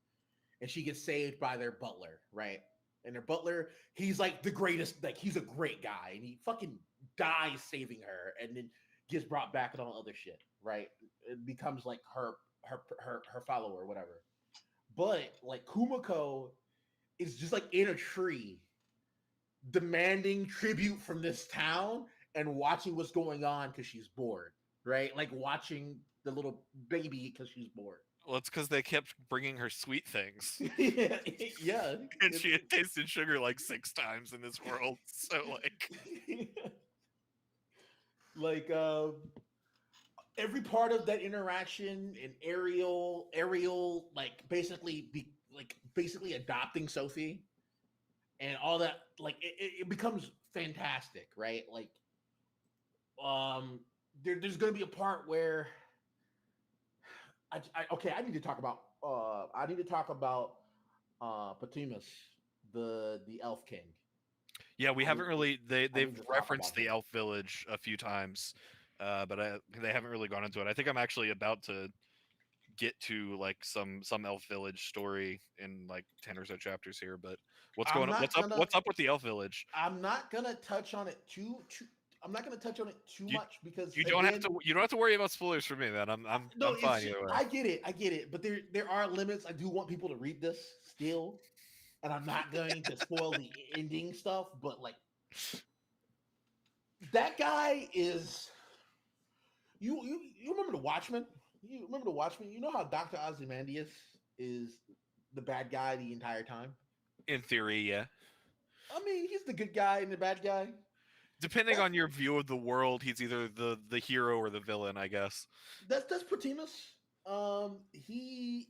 and she gets saved by their butler, right? And their butler, he's like the greatest, like he's a great guy, and he fucking dies saving her, and then gets brought back and all other shit, right? It becomes like her follower or whatever. But like Kumiko is just like in a tree demanding tribute from this town and watching what's going on because she's bored, right? Like watching the little baby because she's bored. Well, it's because they kept bringing her sweet things. Yeah. And she had tasted sugar like 6 times in this world. So like every part of that interaction and Ariel like basically adopting Sophie and all that, like it becomes fantastic, right? Like there's gonna be a part where I need to talk about Patimus, the Elf King. Yeah, we haven't really they've referenced the Elf Village a few times, but they haven't really gone into it. I think I'm actually about to get to like some Elf Village story in like 10 or so chapters here. But what's going on? What's up with the Elf Village? I'm not gonna touch on it too much because you don't have to worry about spoilers for me, man. I'm fine either way. I get it, but there are limits. I do want people to read this still, and I'm not going to spoil the ending stuff. But like, that guy is. You remember the Watchmen? You remember the Watchmen? You know how Dr. Ozymandias is the bad guy the entire time? In theory, yeah. I mean, he's the good guy and the bad guy. Depending on your view of the world, he's either the hero or the villain, I guess. That's Patimus. He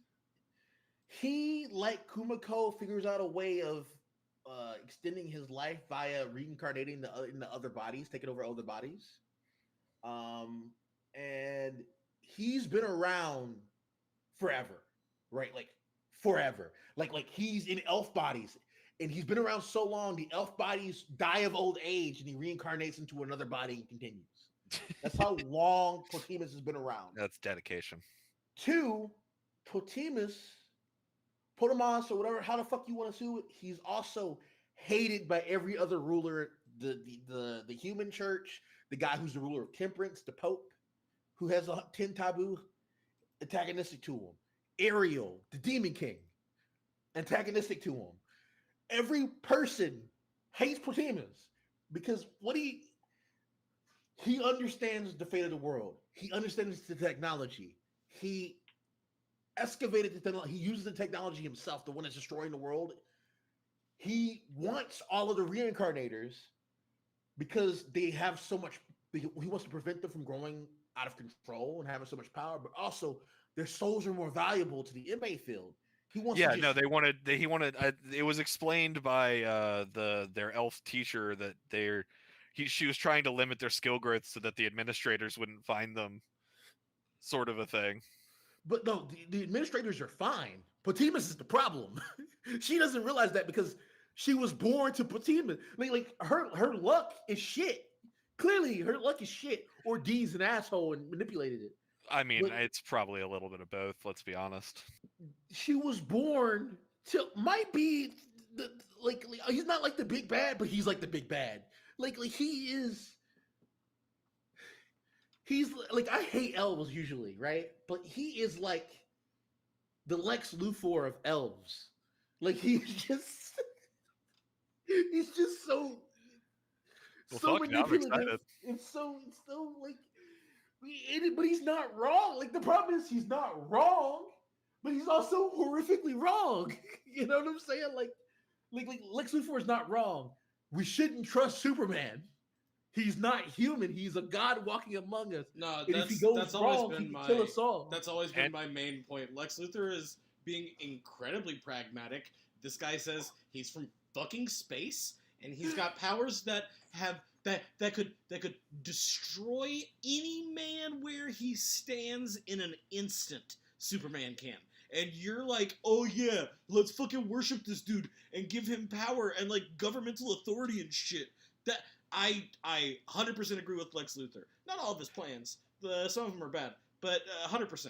like Kumiko figures out a way of extending his life via reincarnating in the other bodies, taking over other bodies. And he's been around forever, right? Like forever. Like he's in elf bodies. And he's been around so long, the elf bodies die of old age, and he reincarnates into another body and continues. That's how long Potimus has been around. That's dedication. 2, Potimus, or whatever, how the fuck you want to sue it, he's also hated by every other ruler, the human church, the guy who's the ruler of temperance, the Pope, who has 10 taboo, antagonistic to him. Ariel, the Demon King, antagonistic to him. Every person hates Potimus because he understands the fate of the world. He understands the technology. He excavated the technology. He uses the technology himself, the one that's destroying the world. He wants all of the reincarnators because they have so much. He wants to prevent them from growing out of control and having so much power, but also their souls are more valuable to the inmate field. He wants. Yeah, no, he wanted. It was explained by their elf teacher that she was trying to limit their skill growth so that the administrators wouldn't find them, sort of a thing. But no, the administrators are fine. Potimus is the problem. She doesn't realize that because she was born to Potimus. Like her luck is shit. Clearly, her luck is shit. Or D's an asshole and manipulated it. I mean, it's probably a little bit of both. Let's be honest. She was born to might be like he's not like the big bad, but he's like the big bad. Like he's like, I hate elves usually, right? But he is like the Lex Luthor of elves. Like he's just so manipulative. It's so like, but he's not wrong. Like the problem is he's not wrong, but he's also horrifically wrong. You know what I'm saying? Like Lex Luthor is not wrong. We shouldn't trust Superman. He's not human. He's a god walking among us. No, that's always been kill us all. That's always been my main point. Lex Luthor is being incredibly pragmatic. This guy says he's from fucking space, and he's got powers that could destroy any man where he stands in an instant. Superman can. And you're like, oh yeah, let's fucking worship this dude and give him power and like governmental authority and shit. That I 100% agree with Lex Luthor. Not all of his plans. Some of them are bad, but 100%.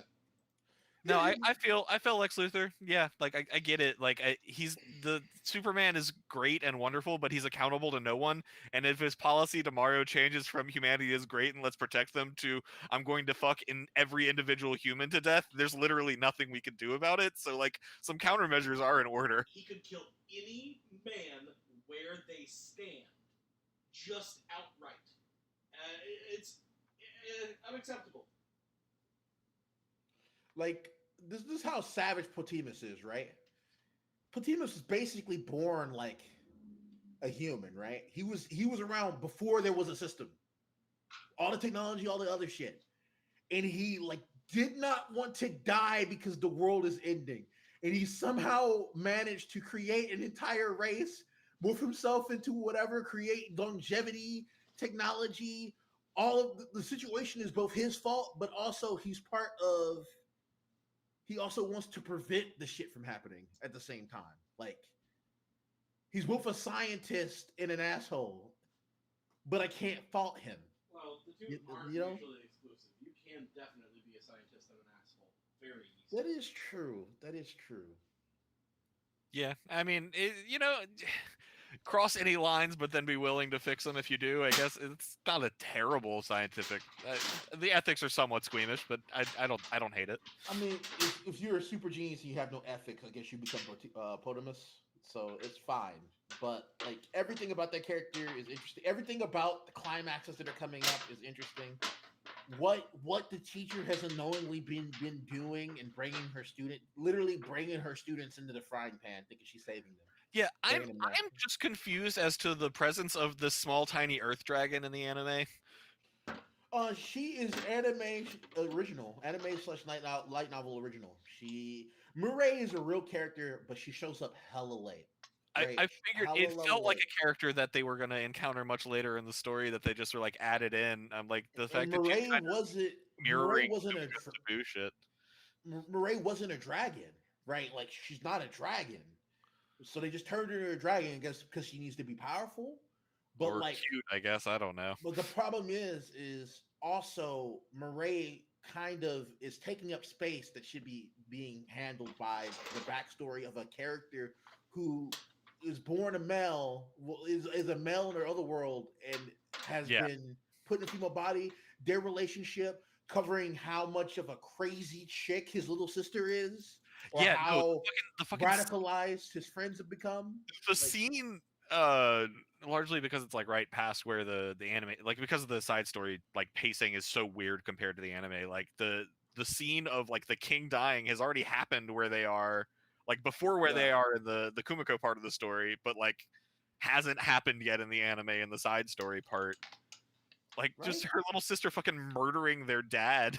No, I feel Lex Luthor. Yeah, like I get it. Like he's the Superman is great and wonderful, but he's accountable to no one. And if his policy tomorrow changes from humanity is great and let's protect them to I'm going to fuck in every individual human to death, there's literally nothing we can do about it. So like some countermeasures are in order. He could kill any man where they stand, just outright. It's unacceptable. Like this is how savage Potimus is, right? Potimus was basically born like a human, right? He was around before there was a system. All the technology, all the other shit. And he like did not want to die because the world is ending. And he somehow managed to create an entire race, move himself into whatever, create longevity, technology. All of the situation is both his fault, but also he also wants to prevent the shit from happening at the same time. Like, he's both a scientist and an asshole, but I can't fault him. Well, the two aren't mutually exclusive. You can definitely be a scientist and an asshole. Very easy. That is true. That is true. Yeah, I mean, cross any lines, but then be willing to fix them if you do. I guess it's not a terrible scientific. The ethics are somewhat squeamish, but I don't hate it. I mean, if you're a super genius and you have no ethics, I guess you become Potimus, so it's fine. But like everything about that character is interesting. Everything about the climaxes that are coming up is interesting. What the teacher has unknowingly been doing and bringing her students into the frying pan, thinking she's saving them. Yeah, I'm just confused as to the presence of the small, tiny Earth Dragon in the anime. She is anime original, light novel original. Murray is a real character, but she shows up hella late. Right? I figured it felt like a character that they were going to encounter much later in the story that they just were like added in. I'm like the fact that Murray wasn't taboo shit. Murray wasn't a dragon, right? Like she's not a dragon. So they just turned her into a dragon, I guess, because she needs to be powerful. But or like cute, I guess. I don't know. But the problem is also Murray kind of is taking up space that should be being handled by the backstory of a character who is born a male, is a male in their other world, and has been put in a female body. Their relationship covering how much of a crazy chick his little sister is, or how the fucking radicalized his friends have become. The scene, largely because it's like right past where the anime, like because of the side story, like pacing is so weird compared to the anime. Like the scene of like the king dying has already happened where they are, like before where they are in the Kumiko part of the story, but like hasn't happened yet in the anime in the side story part. Like just her little sister fucking murdering their dad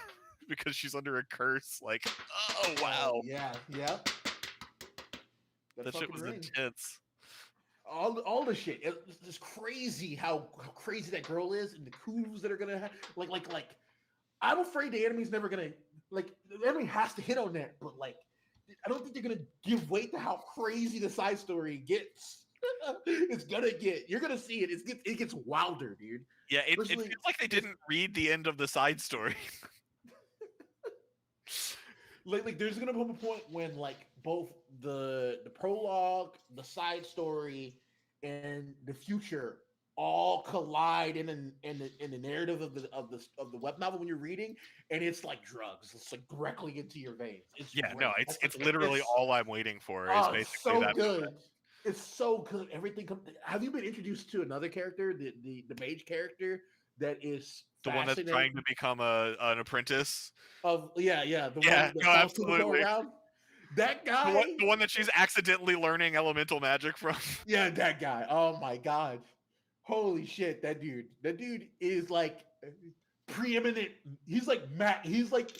because she's under a curse. Like, oh wow, yeah. That shit was intense. All the shit. It's just crazy how crazy that girl is, and the coups that are gonna have. Like. I'm afraid the enemy's never gonna the enemy has to hit on that, but like, I don't think they're gonna give weight to how crazy the side story gets. It's gonna get. You're gonna see it. It gets wilder, dude. Yeah, it feels like they didn't read the end of the side story. like there's gonna come a point when like both the prologue, the side story, and the future all collide in the narrative of the web novel when you're reading, and it's like drugs. It's like directly into your veins. It's literally all I'm waiting for. Is basically so that good. Moment. It's so good. Everything. Have you been introduced to another character, the mage character that is the one that's trying to become an apprentice? Of the one that absolutely. Around. That guy, the one that she's accidentally learning elemental magic from. Yeah, that guy. Oh my god. Holy shit, that dude is like preeminent. He's like he's like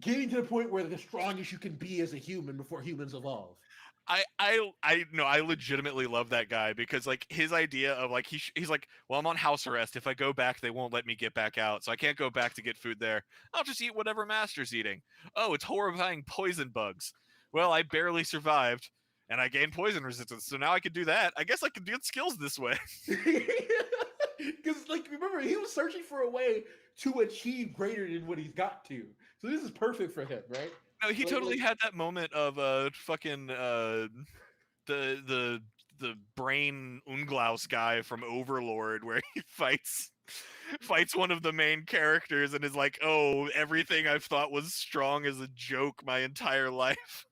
getting to the point where the strongest you can be as a human before humans evolve. I legitimately love that guy because like his idea of like he's like, well, I'm on house arrest. If I go back, they won't let me get back out, so I can't go back to get food there. I'll just eat whatever master's eating. Oh, it's horrifying poison bugs. Well, I barely survived. And I gained poison resistance, so now I can do that. I guess I can get skills this way. Because, like, remember, he was searching for a way to achieve greater than what he's got to. So this is perfect for him, right? No, he totally had that moment of fucking the brain Unglaus guy from Overlord, where he fights one of the main characters and is like, "Oh, everything I've thought was strong is a joke my entire life."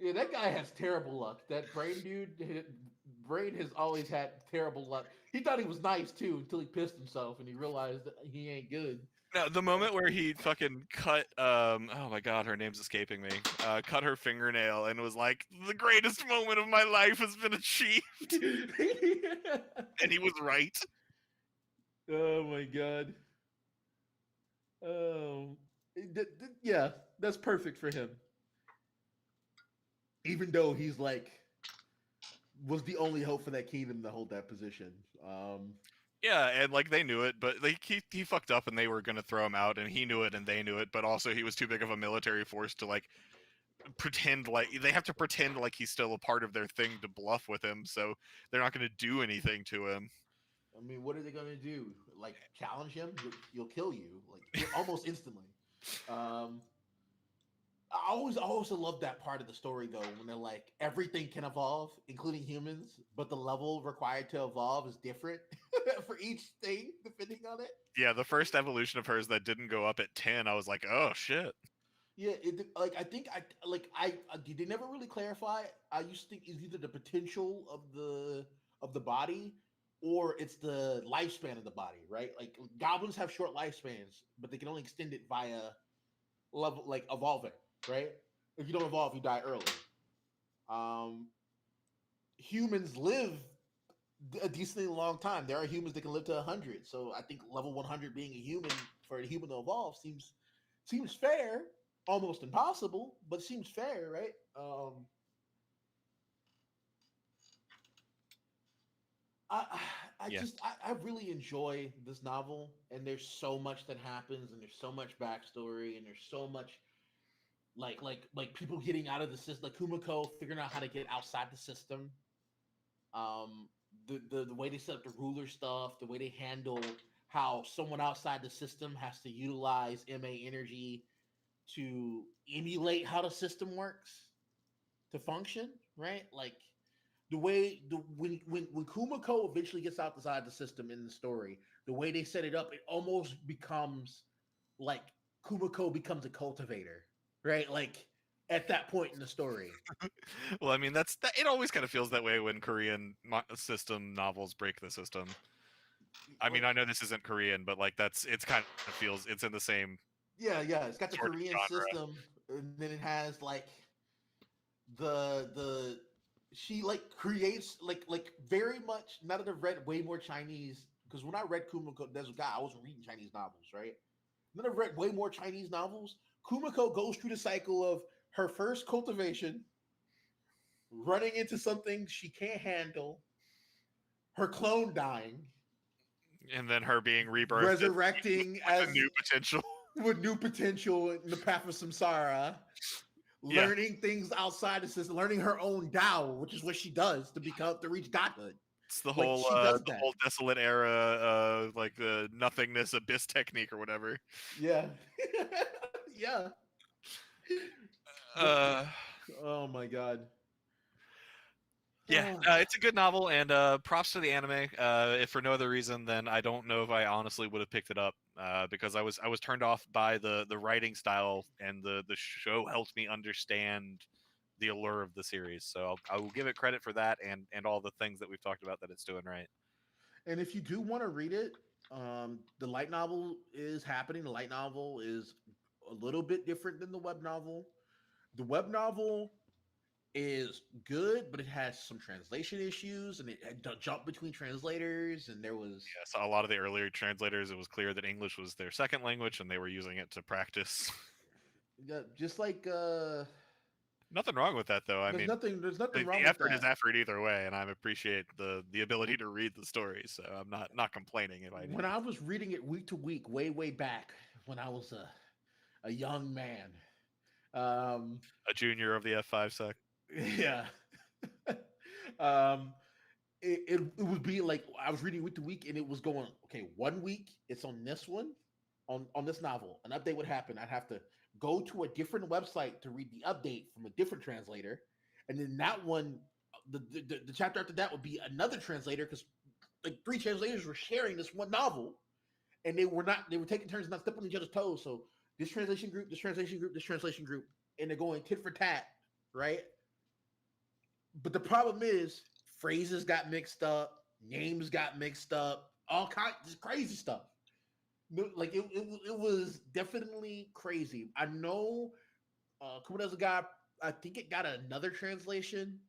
Yeah, that guy has terrible luck. That Brain has always had terrible luck. He thought he was nice too until he pissed himself and he realized that he ain't good. No, the moment where he fucking cut, oh my god, her name's escaping me. Cut her fingernail and was like, the greatest moment of my life has been achieved. And he was right. Oh my god. Oh, yeah, that's perfect for him. Even though he's like was the only hope for that kingdom to hold that position. Yeah, and like they knew it, but like he fucked up and they were gonna throw him out, and he knew it and they knew it, but also he was too big of a military force to like pretend like they have to pretend like he's still a part of their thing to bluff with him, so they're not gonna do anything to him. I mean, what are they gonna do? Like challenge him? He'll kill you like almost instantly. I also love that part of the story though, when they're like everything can evolve, including humans, but the level required to evolve is different for each thing, depending on it. Yeah, the first evolution of hers that didn't go up at 10, I was like, oh shit. Yeah, they never really clarify. I used to think it's either the potential of the body or it's the lifespan of the body, right? Like goblins have short lifespans, but they can only extend it via level like evolving. Right? If you don't evolve, you die early. Humans live a decently long time. There are humans that can live to 100. So I think level 100 being a human for a human to evolve seems fair. Almost impossible, but seems fair, right? I really enjoy this novel, and there's so much that happens, and there's so much backstory, and there's so much like people getting out of the system, like Kumiko figuring out how to get outside the system. The way they set up the ruler stuff, the way they handle how someone outside the system has to utilize MA energy to emulate how the system works to function, right? Like the way when Kumiko eventually gets outside the system in the story, the way they set it up, it almost becomes like Kumiko becomes a cultivator, right? Like at that point in the story. Well, I mean, it always kind of feels that way when Korean system novels break the system. I mean, I know this isn't Korean, but like it's kind of feels it's in the same. Yeah, it's got the Korean system, and then it has like the she like creates like very much. Now that I've read way more Chinese, because when I read Kumiko Desu Ga, I wasn't reading Chinese novels, right? Then I've read way more Chinese novels. Kumiko goes through the cycle of her first cultivation, running into something she can't handle, her clone dying, and then her being rebirthed, resurrecting with as a new potential, with new potential in the path of samsara, learning things outside the system, learning her own Tao, which is what she does to reach godhood. It's the whole whole desolate era, like the nothingness abyss technique or whatever. Yeah, yeah. Oh my god. Yeah, it's a good novel, and props to the anime. If for no other reason, then I don't know if I honestly would have picked it up because I was turned off by the writing style, and the show helped me understand the allure of the series. So I will give it credit for that, and all the things that we've talked about that it's doing right. And if you do want to read it, the light novel is happening. The light novel is a little bit different than the web novel. The web novel is good, but it has some translation issues, and it had to jump between translators, and there was so a lot of the earlier translators, it was clear that English was their second language, and they were using it to practice. Yeah, just like nothing wrong with that, though. There's nothing wrong with that. The effort is effort either way, and I appreciate the ability to read the story, so I'm not complaining if I when I was reading it week to week, way back when I was a young man, a junior of the F5 sec. Yeah. It would be like I was reading week to week, and it was going, okay, 1 week it's on this one, on this novel. An update would happen. I'd have to go to a different website to read the update from a different translator, and then that one, the chapter after that would be another translator, because like 3 translators were sharing this one novel, and they were taking turns not stepping on each other's toes. So this translation group, this translation group, this translation group, and they're going tit for tat, right? But the problem is phrases got mixed up, names got mixed up, all kinds of crazy stuff. Like it was definitely crazy. I know Kumo as a guy, I think it got another translation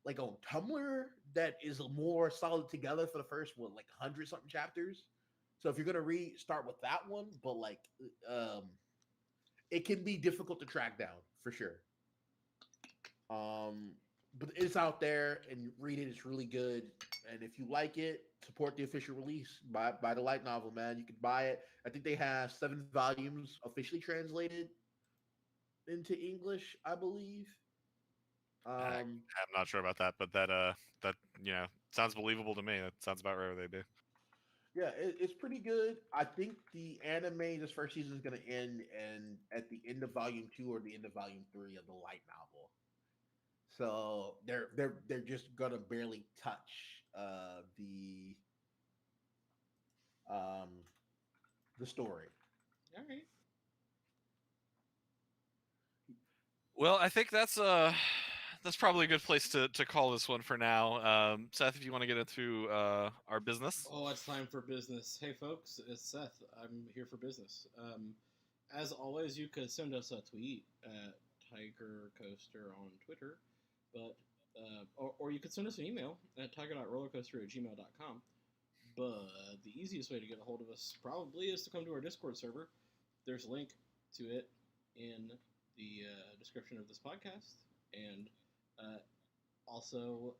like on Tumblr that is more solid together for the first 100 something chapters. So if you're gonna start with that one, but like it can be difficult to track down for sure. But it's out there, and read it. It's really good. And if you like it, support the official release. Buy the light novel, man. You can buy it. I think they have 7 volumes officially translated into English, I believe. I'm not sure about that, but that sounds believable to me. That sounds about right what they do. Yeah, it's pretty good. I think the anime, this first season, is going to end at the end of volume 2 or the end of volume 3 of the light novel. So they're just gonna barely touch the story. All right. Well, I think that's probably a good place to call this one for now. Seth, if you want to get into our business. Oh, it's time for business. Hey, folks, it's Seth. I'm here for business. As always, you could send us a tweet at Tiger Coaster on Twitter, but or you could send us an email at tiger.rollercoaster@gmail.com. But the easiest way to get a hold of us probably is to come to our Discord server. There's a link to it in the description of this podcast, and also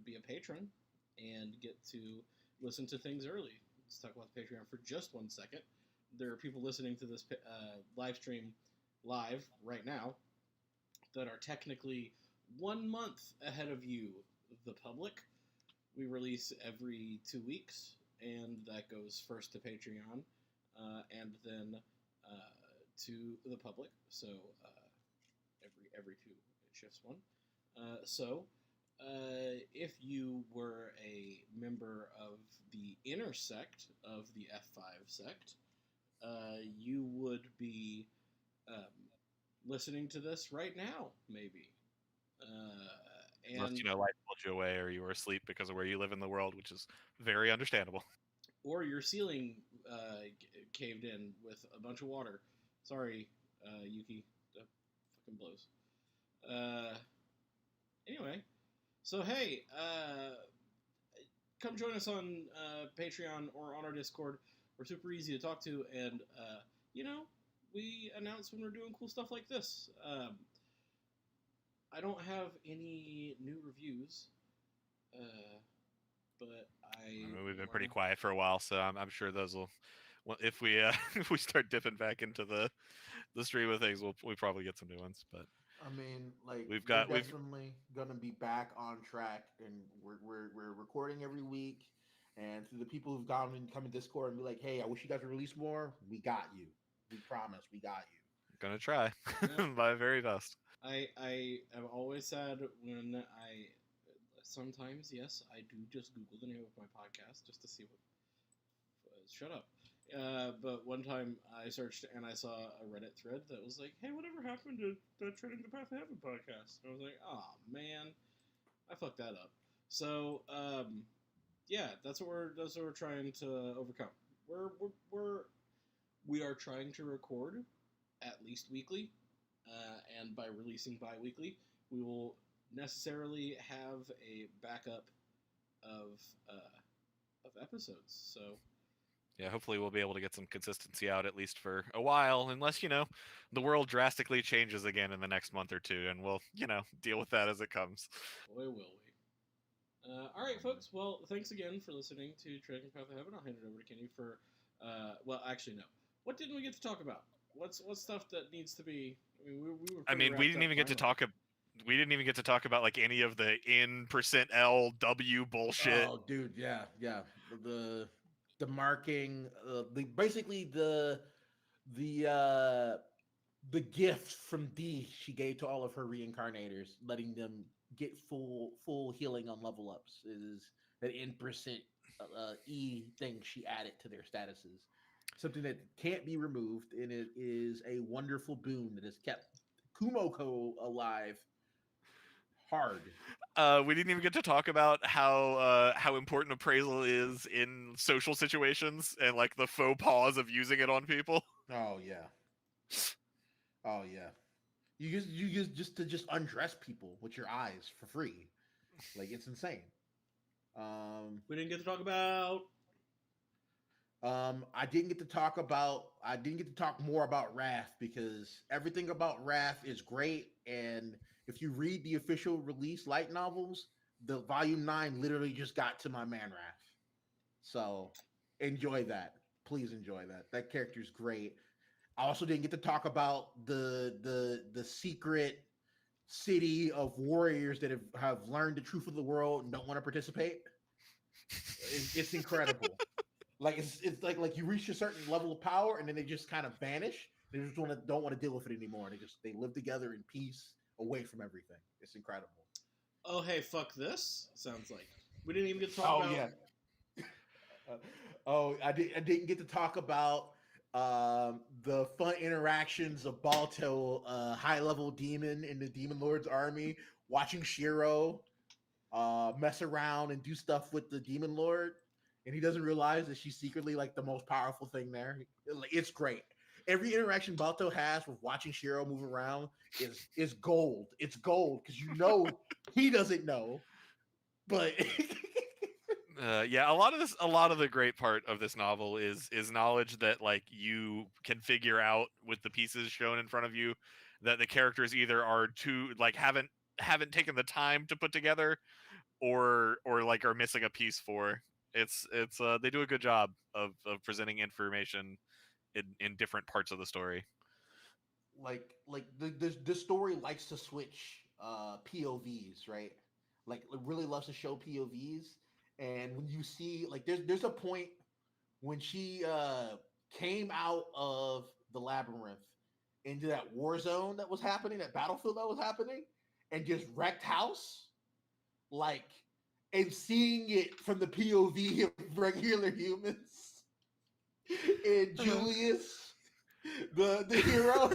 be a patron and get to listen to things early. Let's talk about the Patreon for just 1 second. There are people listening to this live stream live right now, that are technically 1 month ahead of you, the public. We release every 2 weeks, and that goes first to Patreon, and then to the public. So every two it shifts one. So if you were a member of the inner sect of the F5 sect, you would be listening to this right now, maybe. Unless, life pulled you away or you were asleep because of where you live in the world, which is very understandable. Or your ceiling caved in with a bunch of water. Sorry, Yuki. That fucking blows. Anyway, so hey, come join us on Patreon or on our Discord. We're super easy to talk to, and we announce when we're doing cool stuff like this. I don't have any new reviews, but we've been pretty quiet for a while, so I'm sure those will. Well, if we if we start dipping back into the stream of things, we'll probably get some new ones. But I mean, like we're definitely gonna be back on track, and we're recording every week. And to the people who've come in Discord and be like, "Hey, I wish you guys would release more." We got you. We promise. We got you. Gonna try my very best. I am always sad when sometimes, yes, I do just Google the name of my podcast just to see what. Shut up. But one time I searched and I saw a Reddit thread that was like, "Hey, whatever happened to the Treading the Path of Heaven podcast?" And I was like, "Oh man, I fucked that up." So yeah, that's what we're trying to overcome. We are trying to record at least weekly, and by releasing bi-weekly, we will necessarily have a backup of episodes. So yeah, hopefully we'll be able to get some consistency out at least for a while, unless the world drastically changes again in the next month or two, and we'll deal with that as it comes. Boy, will we. All right, folks. Well, thanks again for listening to Treading the Path of Heaven. I'll hand it over to Kenny for. Well, actually, no. What didn't we get to talk about? What's stuff that needs to be? I mean, we didn't even get to talk. We didn't even get to talk about like any of the %LW bullshit. Oh, dude, yeah. The marking, basically the gift from D she gave to all of her reincarnators, letting them get full healing on level ups, is that % E thing she added to their statuses. Something that can't be removed, and it is a wonderful boon that has kept Kumo alive hard. We didn't even get to talk about how important appraisal is in social situations and like the faux pas of using it on people. Oh yeah. You just undress people with your eyes for free, like it's insane. We didn't get to talk about. I didn't get to talk more about Wrath, because everything about Wrath is great, and if you read the official release light novels, the volume 9 literally just got to my man Wrath. So enjoy that. Please enjoy that. That character's great. I also didn't get to talk about the secret city of warriors that have learned the truth of the world and don't want to participate. It's incredible. Like it's like you reach a certain level of power and then they just kind of vanish. They just don't want to deal with it anymore. They live together in peace, away from everything. It's incredible. Oh hey, fuck this! Sounds like we didn't even get to talk about. Yeah. I didn't get to talk about the fun interactions of Balto, high level demon in the Demon Lord's army, watching Shiro mess around and do stuff with the Demon Lord, and he doesn't realize that she's secretly like the most powerful thing there. It's great. Every interaction Balto has with watching Shiro move around is gold. It's gold because he doesn't know, but yeah, a lot of the great part of this novel is knowledge that like you can figure out with the pieces shown in front of you that the characters either are too like haven't taken the time to put together or like are missing a piece for. It's they do a good job of presenting information in different parts of the story. the story likes to switch POVs, right? Like it really loves to show POVs, and when you see like there's a point when she came out of the labyrinth into that war zone that was happening, that battlefield that was happening, and just wrecked house, like, and seeing it from the POV of regular humans, and Julius, the hero.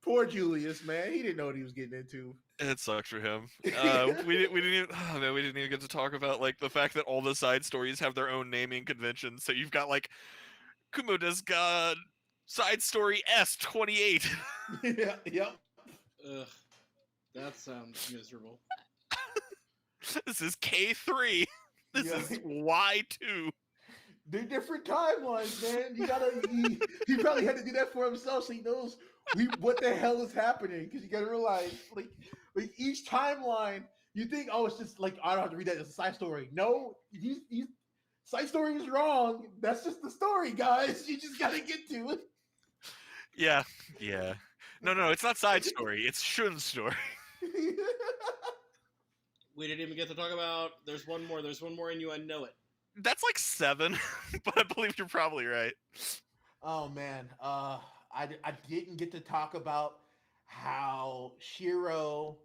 Poor Julius, man. He didn't know what he was getting into. It sucks for him. We didn't even. Oh man, we didn't even get to talk about like the fact that all the side stories have their own naming conventions. So you've got like Kumo does God side story S28. Yeah, yep. Ugh, that sounds miserable. This is K3. This is Y2. They're different timelines, man. He probably had to do that for himself so he knows what the hell is happening. Because you got to realize, like each timeline, you think, oh, it's just like, I don't have to read that as a side story. No, side story is wrong. That's just the story, guys. You just got to get to it. Yeah. No, it's not side story. It's Shun's story. We didn't even get to talk about. There's one more, and I know it. That's like 7, but I believe you're probably right. Oh man, I didn't get to talk about how Shiro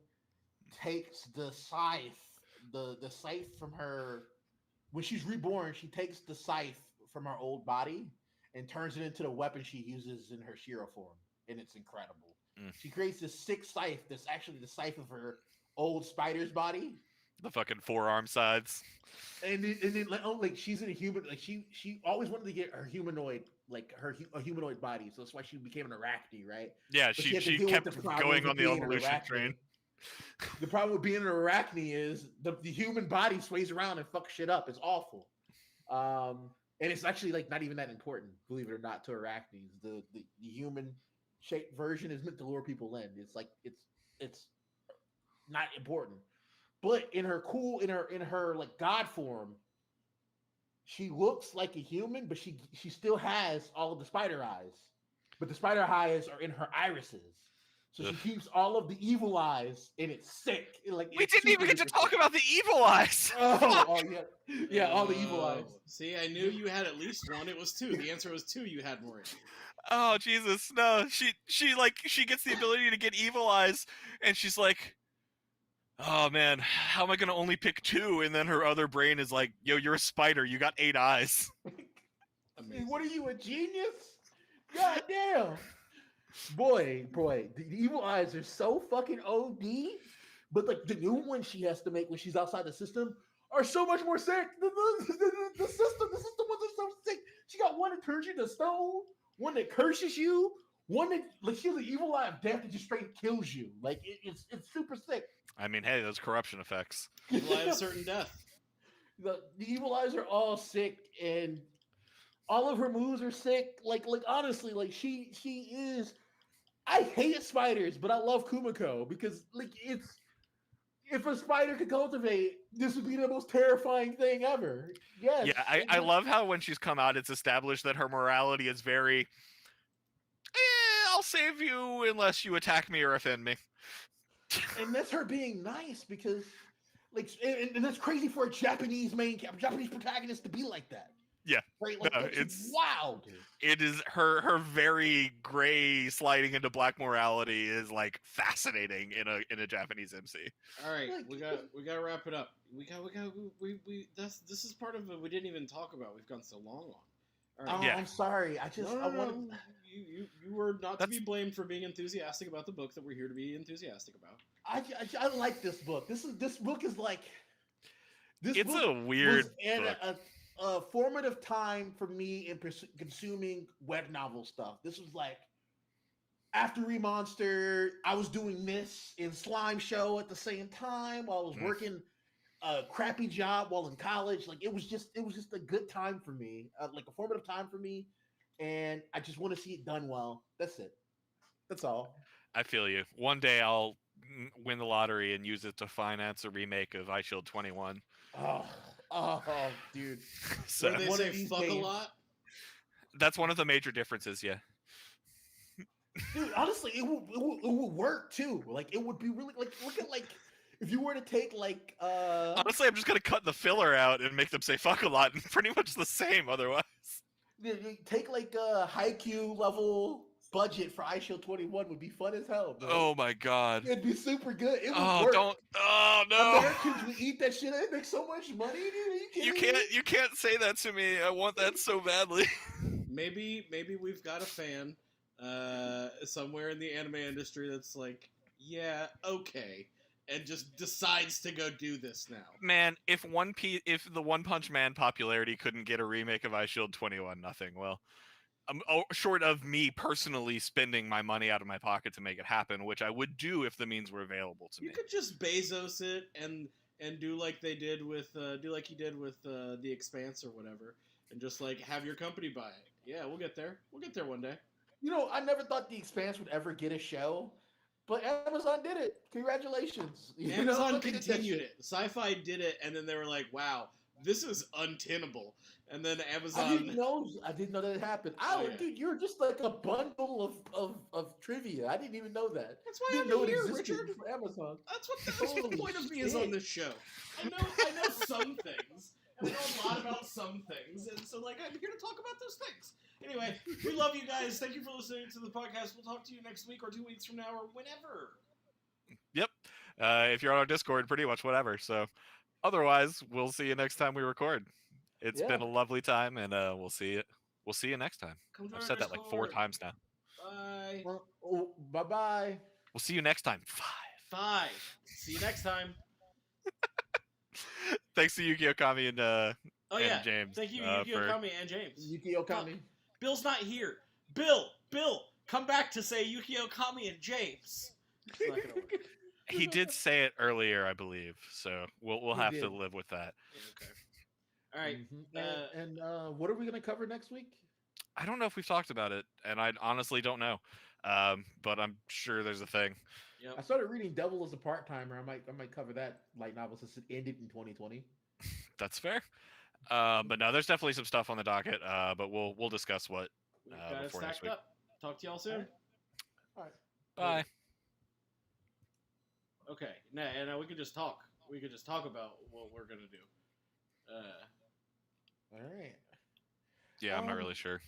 takes the scythe, the scythe from her when she's reborn. She takes the scythe from her old body and turns it into the weapon she uses in her Shiro form, and it's incredible. She creates this 6 scythe that's actually the scythe of her old spider's body. The fucking forearm sides. And then like she's in a human, like she always wanted to get her humanoid, like a humanoid body, so that's why she became an arachne, right? Yeah, she kept going on the evolution train. The problem with being an arachne is the human body sways around and fucks shit up. It's awful. And it's actually like not even that important, believe it or not, to arachnes. The human shaped version is meant to lure people in. It's like it's not important. But in her like god form, she looks like a human, but she still has all of the spider eyes. But the spider eyes are in her irises. So she keeps all of the evil eyes, and it's sick. We didn't even get to talk about the evil eyes. Oh yeah, all the evil eyes. See, I knew you had at least one. It was 2. The answer was 2. You had more. Oh Jesus, no! She gets the ability to get evil eyes, and she's like, oh man, how am I gonna only pick 2? And then her other brain is like, yo, you're a spider. You got 8 eyes. Amazing. What are you, a genius? God damn. Boy, the evil eyes are so fucking OD, but like the new ones she has to make when she's outside the system are so much more sick. The system ones are so sick. She got one that turns you to stone, one that curses you, one that like she has an evil eye of death that just straight kills you. Like it's super sick. I mean, hey, those corruption effects. Evil eye of certain death. The evil eyes are all sick, and all of her moves are sick. Like honestly, like she is. I hate spiders, but I love Kumiko because like if a spider could cultivate, this would be the most terrifying thing ever. Yes. Yeah, I love how when she's come out, it's established that her morality is very. I'll save you unless you attack me or offend me. And that's her being nice because, like, and that's crazy for a Japanese protagonist to be like that. Yeah, right. Like, no, it's wild. It is her very gray sliding into black morality is like fascinating in a Japanese MC. All right, we got to wrap it up. This is part of it we didn't even talk about. We've gone so long on. All right. Yeah. I'm sorry. I wanted. You were not to be blamed for being enthusiastic about the book that we're here to be enthusiastic about. I like this book. This book is like. It's a weird book. A formative time for me in consuming web novel stuff. This was like after Remonster, I was doing this in Slime Show at the same time while I was working a crappy job while in college. Like it was just a good time for me, like a formative time for me, and I just want to see it done well. That's it. That's all. I feel you. One day I'll win the lottery and use it to finance a remake of iShield 21. Oh, dude. So they say fuck games. A lot? That's one of the major differences, yeah. Dude, honestly, it would work too. Like it would be really like look at like if you were to take like honestly, I'm just gonna cut the filler out and make them say fuck a lot and pretty much the same otherwise. Take like a Haikyuu level budget for iShield 21 would be fun as hell, bro. Oh my god. It'd be super good. It would Oh, work. oh no. Americans would eat that shit. They make so much money, dude. You can't say that to me. I want that so badly. Maybe we've got a fan somewhere in the anime industry that's like, yeah, okay, and just decides to go do this now. Man, if the One Punch Man popularity couldn't get a remake of iShield 21, nothing. Well, short of me personally spending my money out of my pocket to make it happen, which I would do if the means were available to me. You could just Bezos it and do like they did with he did with The Expanse or whatever, and just like have your company buy it. Yeah, we'll get there. We'll get there one day. You know, I never thought The Expanse would ever get a show, but Amazon did it. Congratulations. Amazon continued it. Sci-Fi did it, and then they were like, wow, this is untenable. And then Amazon... I didn't know that it happened. Dude, you're just like a bundle of trivia. I didn't even know that. That's why I'm here, Richard. For Amazon. That's what the point of me is on this show. I know some things. And I know a lot about some things. And so, like, I'm here to talk about those things. Anyway, we love you guys. Thank you for listening to the podcast. We'll talk to you next week or 2 weeks from now or whenever. Yep. If you're on our Discord, pretty much whatever. So, otherwise, we'll see you next time we record. It's been a lovely time, and we'll see you next time. I've said that like 4 times now. Bye. Bye-bye. We'll see you next time. 5. See you next time. Thanks to Yuki Okami and James. Thank you, Yuki Okami and James. Yuki Okami. Bill's not here. Bill, come back to say Yuki Okami and James. It's not gonna work. He did say it earlier, I believe. So we'll have to live with that. Okay. All right. Mm-hmm. And what are we going to cover next week? I don't know if we've talked about it, and I honestly don't know. But I'm sure there's a thing. Yep. I started reading Devil as a Part-Timer. I might cover that light novel since it ended in 2020. That's fair. But no, there's definitely some stuff on the docket. But we'll discuss what before next week. Up. Talk to y'all soon. All right. Bye. Okay. Now we could just talk. We could just talk about what we're gonna do. All right. Yeah, I'm not really sure.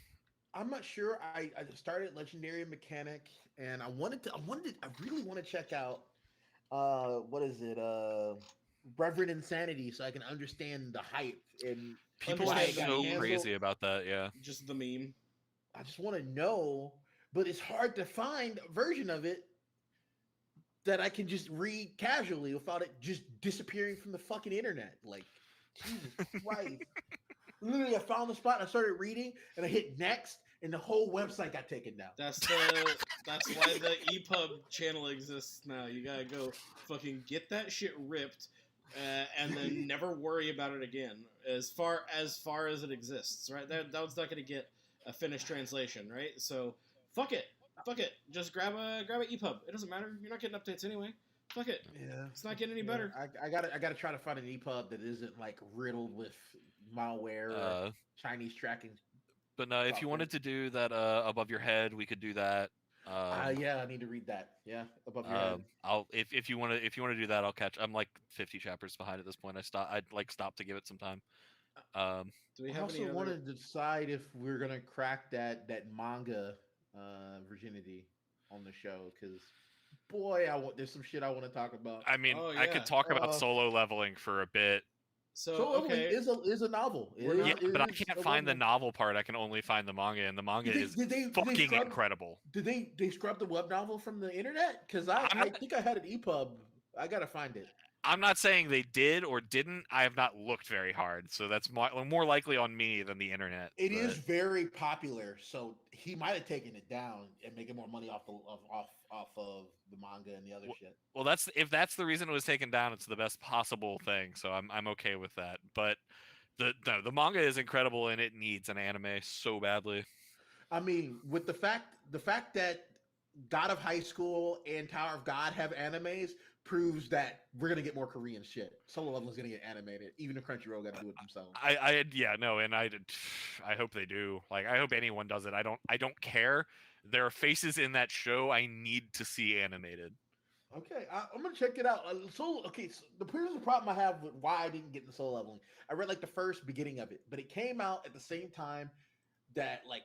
I'm not sure. I started Legendary Mechanic, and I really want to check out what is it? Reverend Insanity, so I can understand the hype and people are so crazy about that. Yeah, just the meme. I just want to know, but it's hard to find a version of it that I can just read casually without it just disappearing from the fucking internet. Like, Jesus Christ. Literally, I found the spot and I started reading, and I hit next, and the whole website got taken down. That's why the EPUB channel exists now. You gotta go fucking get that shit ripped, and then never worry about it again. As far as it exists, right? That one's not gonna get a finished translation, right? So fuck it. Just grab a EPUB. It doesn't matter. You're not getting updates anyway. Fuck it. Yeah, it's not getting any better. I gotta try to find an EPUB that isn't like riddled with malware or Chinese tracking. But no, if you wanted to do that above your head, we could do that. Yeah, I need to read that. Yeah, above your head. If you want to do that, I'll catch. I'm like 50 chapters behind at this point. I'd stop to give it some time. Do we have I also wanted to decide if we're gonna crack that manga virginity on the show, because boy, there's some shit I want to talk about. I mean, I could talk about solo leveling for a bit. So okay, is a novel. But I can't find the novel part. I can only find the manga, and the manga is fucking incredible. Did they scrub the web novel from the internet? Because I think I had an EPUB. I gotta find it. I'm not saying they did or didn't. I have not looked very hard, so that's more likely on me than the internet. It is very popular, so he might have taken it down and making more money off of the manga and the other shit. Well, if that's the reason it was taken down, it's the best possible thing. So I'm okay with that. But the manga is incredible, and it needs an anime so badly. I mean, with the fact that God of High School and Tower of God have animes proves that we're gonna get more Korean shit. Solo Leveling is gonna get animated, even if Crunchyroll got to do it themselves. I hope they do. Like, I hope anyone does it. I don't care There are faces in that show I need to see animated. Okay, I'm gonna check it out. So here's the problem I have with why I didn't get into Solo Leveling. I read like the first beginning of it, but it came out at the same time that like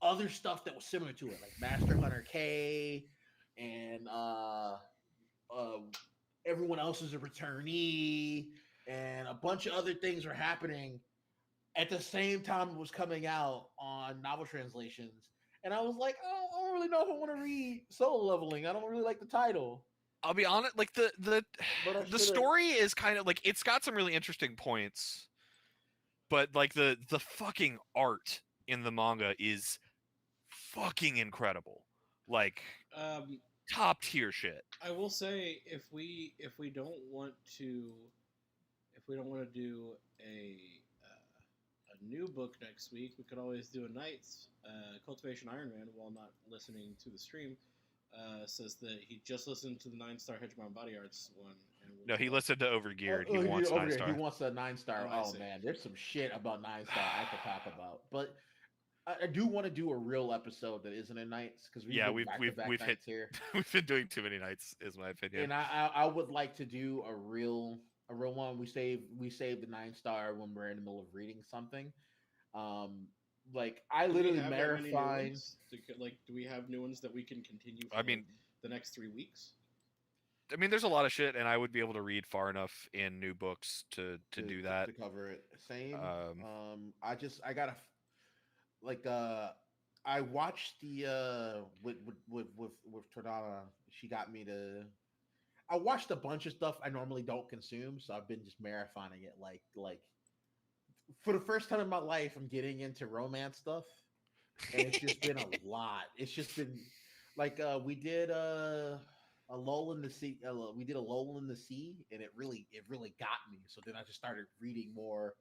other stuff that was similar to it, like Master Hunter K, and everyone else is a returnee, and a bunch of other things were happening at the same time it was coming out on novel translations. And I was like, I don't really know if I want to read Solo Leveling. I don't really like the title. I'll be honest, like the story is kind of like, it's got some really interesting points, but like the fucking art in the manga is fucking incredible. Like top tier shit. I will say if we don't want to do a new book next week, we could always do a Knights. Cultivation Iron Man, while not listening to the stream, says that he just listened to the 9-star Hegemon Body Arts one. No, he listened to Overgeared. He wants 9-star. He wants a 9-star. Oh man, there's some shit about 9-star I could talk about. But I do want to do a real episode that isn't a Nights, because we've hit here. We've been doing too many Nights, is my opinion. And I would like to do a real one. We save the 9-star when we're in the middle of reading something. Like I literally marathon. Like, do we have new ones that we can continue for the next 3 weeks? I mean, there's a lot of shit, and I would be able to read far enough in new books to do that. To cover it. Same. I gotta I watched the with Tordana. She got me to. I watched a bunch of stuff I normally don't consume, so I've been just marathoning it. Like for the first time in my life, I'm getting into romance stuff, and it's just been a lot. It's just been like we did a lull in the sea. We did a lull in the sea, and it really got me. So then I just started reading more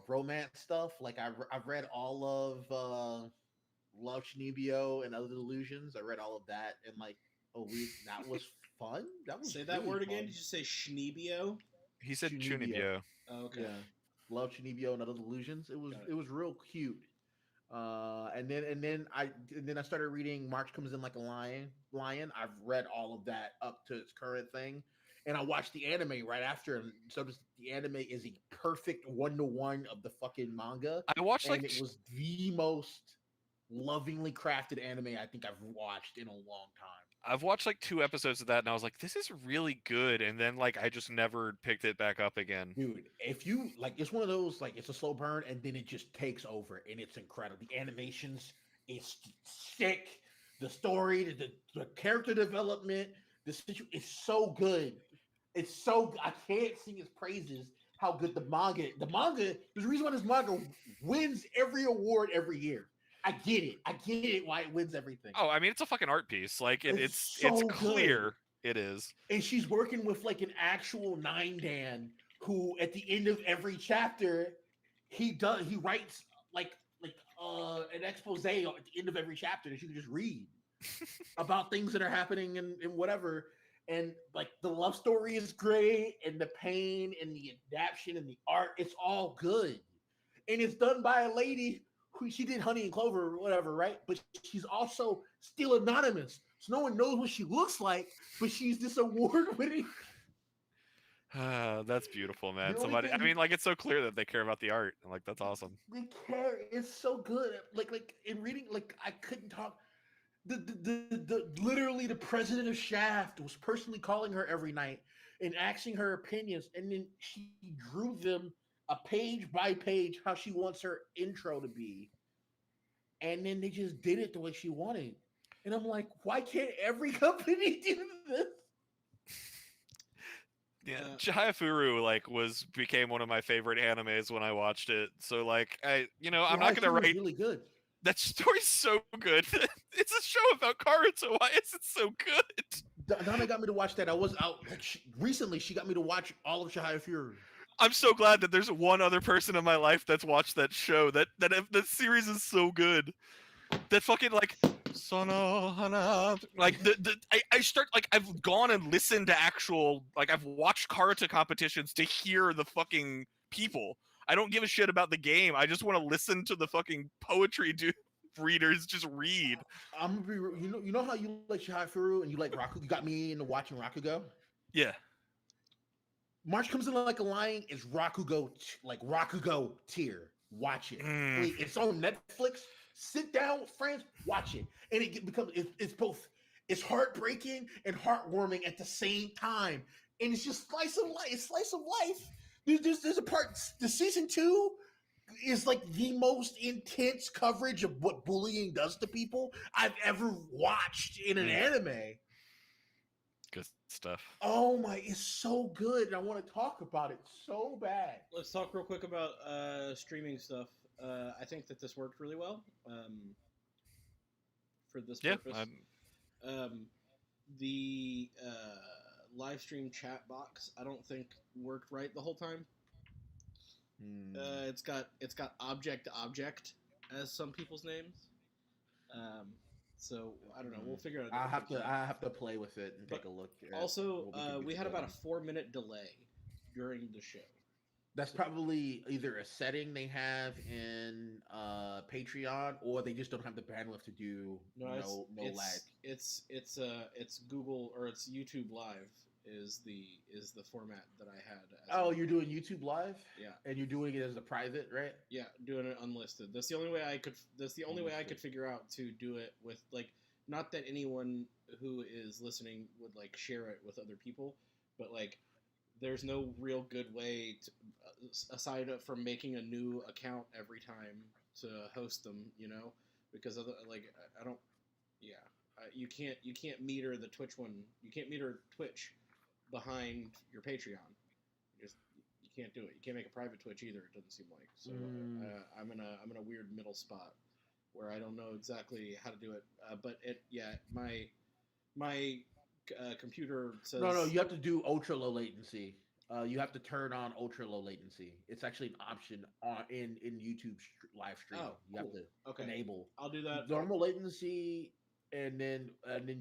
romance stuff. Like I've read all of Love Shinibyo and Other Delusions. I read all of that, and like that was fun. That was say that really word fun. again. Did you say Shinibyo? He said Chunibyo. Oh, okay. Yeah. Love Shinibyo and Other Delusions. It was real cute. And then I started reading March Comes In Like a Lion. I've read all of that up to its current thing, and I watched the anime right after. And so the anime is a perfect 1-to-1 of the fucking manga. I watched and it was the most lovingly crafted anime I think I've watched in a long time. I've watched like 2 episodes of that, and I was like, this is really good. And then like I just never picked it back up again. Dude, if you like, it's one of those like it's a slow burn, and then it just takes over, and it's incredible. The animations is sick. The story, the character development, the situation is so good. It's so I can't sing its praises. How good the manga. There's a reason why this manga wins every award every year. I get it why it wins everything. Oh, I mean, it's a fucking art piece. Like it's clear it is. And she's working with like an actual 9-dan who at the end of every chapter he writes like an expose at the end of every chapter that you can just read about things that are happening and whatever. And like the love story is great, and the pain and the adaptation and the art, it's all good. And it's done by a lady who she did Honey and Clover or whatever, right? But she's also still anonymous. So no one knows what she looks like, but she's this award-winning. That's beautiful, man. Somebody, I mean, like, it's so clear that they care about the art. Like, that's awesome. They care. It's so good. Like in reading, like I couldn't talk. The literally the president of Shaft was personally calling her every night and asking her opinions, and then she drew them a page by page how she wants her intro to be, and then they just did it the way she wanted. And I'm like, why can't every company do this? Yeah, Chihayafuru like became one of my favorite animes when I watched it. So like I'm not gonna write. Really good. That story's so good. It's a show about Karuto. Why is it so good? Donna got me to watch that. I was out recently. She got me to watch all of Chihayafuru. I'm so glad that there's one other person in my life that's watched that show. That series is so good. That fucking like Sonohana. Like I start like I've gone and listened to actual like I've watched karate competitions to hear the fucking people. I don't give a shit about the game. I just want to listen to the fucking poetry readers just read. I'm gonna be, you know how you like Shihafuru and you like Raku. You got me into watching Rakugo. Yeah. March comes in like a lion is Rakugo, like Rakugo tier. Watch it. Please, it's on Netflix. Sit down with friends, watch it, and it's both. It's heartbreaking and heartwarming at the same time, and it's just slice of life. It's slice of life. There's a part. The season 2 is like the most intense coverage of what bullying does to people I've ever watched in an anime. Good stuff. Oh my, it's so good. And I want to talk about it so bad. Let's talk real quick about streaming stuff. I think that this worked really well for this purpose. The live stream chat box I don't think worked right the whole time. It's got object as some people's names. So I don't know. We'll figure out. I have to play with it and take a look. Also, we had about a 4-minute delay during the show. That's probably either a setting they have in Patreon, or they just don't have the bandwidth to do no lag. It's Google or it's YouTube Live is the format that I had. You're doing YouTube Live? Yeah. And you're doing it as a private, right? Yeah, doing it unlisted. That's the only way I could figure out to do it with, like, not that anyone who is listening would like share it with other people, but like there's no real good way to, aside from making a new account every time to host them, because you can't meter the Twitch one. You can't meter Twitch behind your Patreon. You can't do it. You can't make a private Twitch either. It doesn't seem like. So I'm in a weird middle spot where I don't know exactly how to do it. But my computer says no. You have to do ultra low latency. You have to turn on ultra low latency. It's actually an option in YouTube live stream. Oh, you have to enable. I'll do that. Normal latency, and then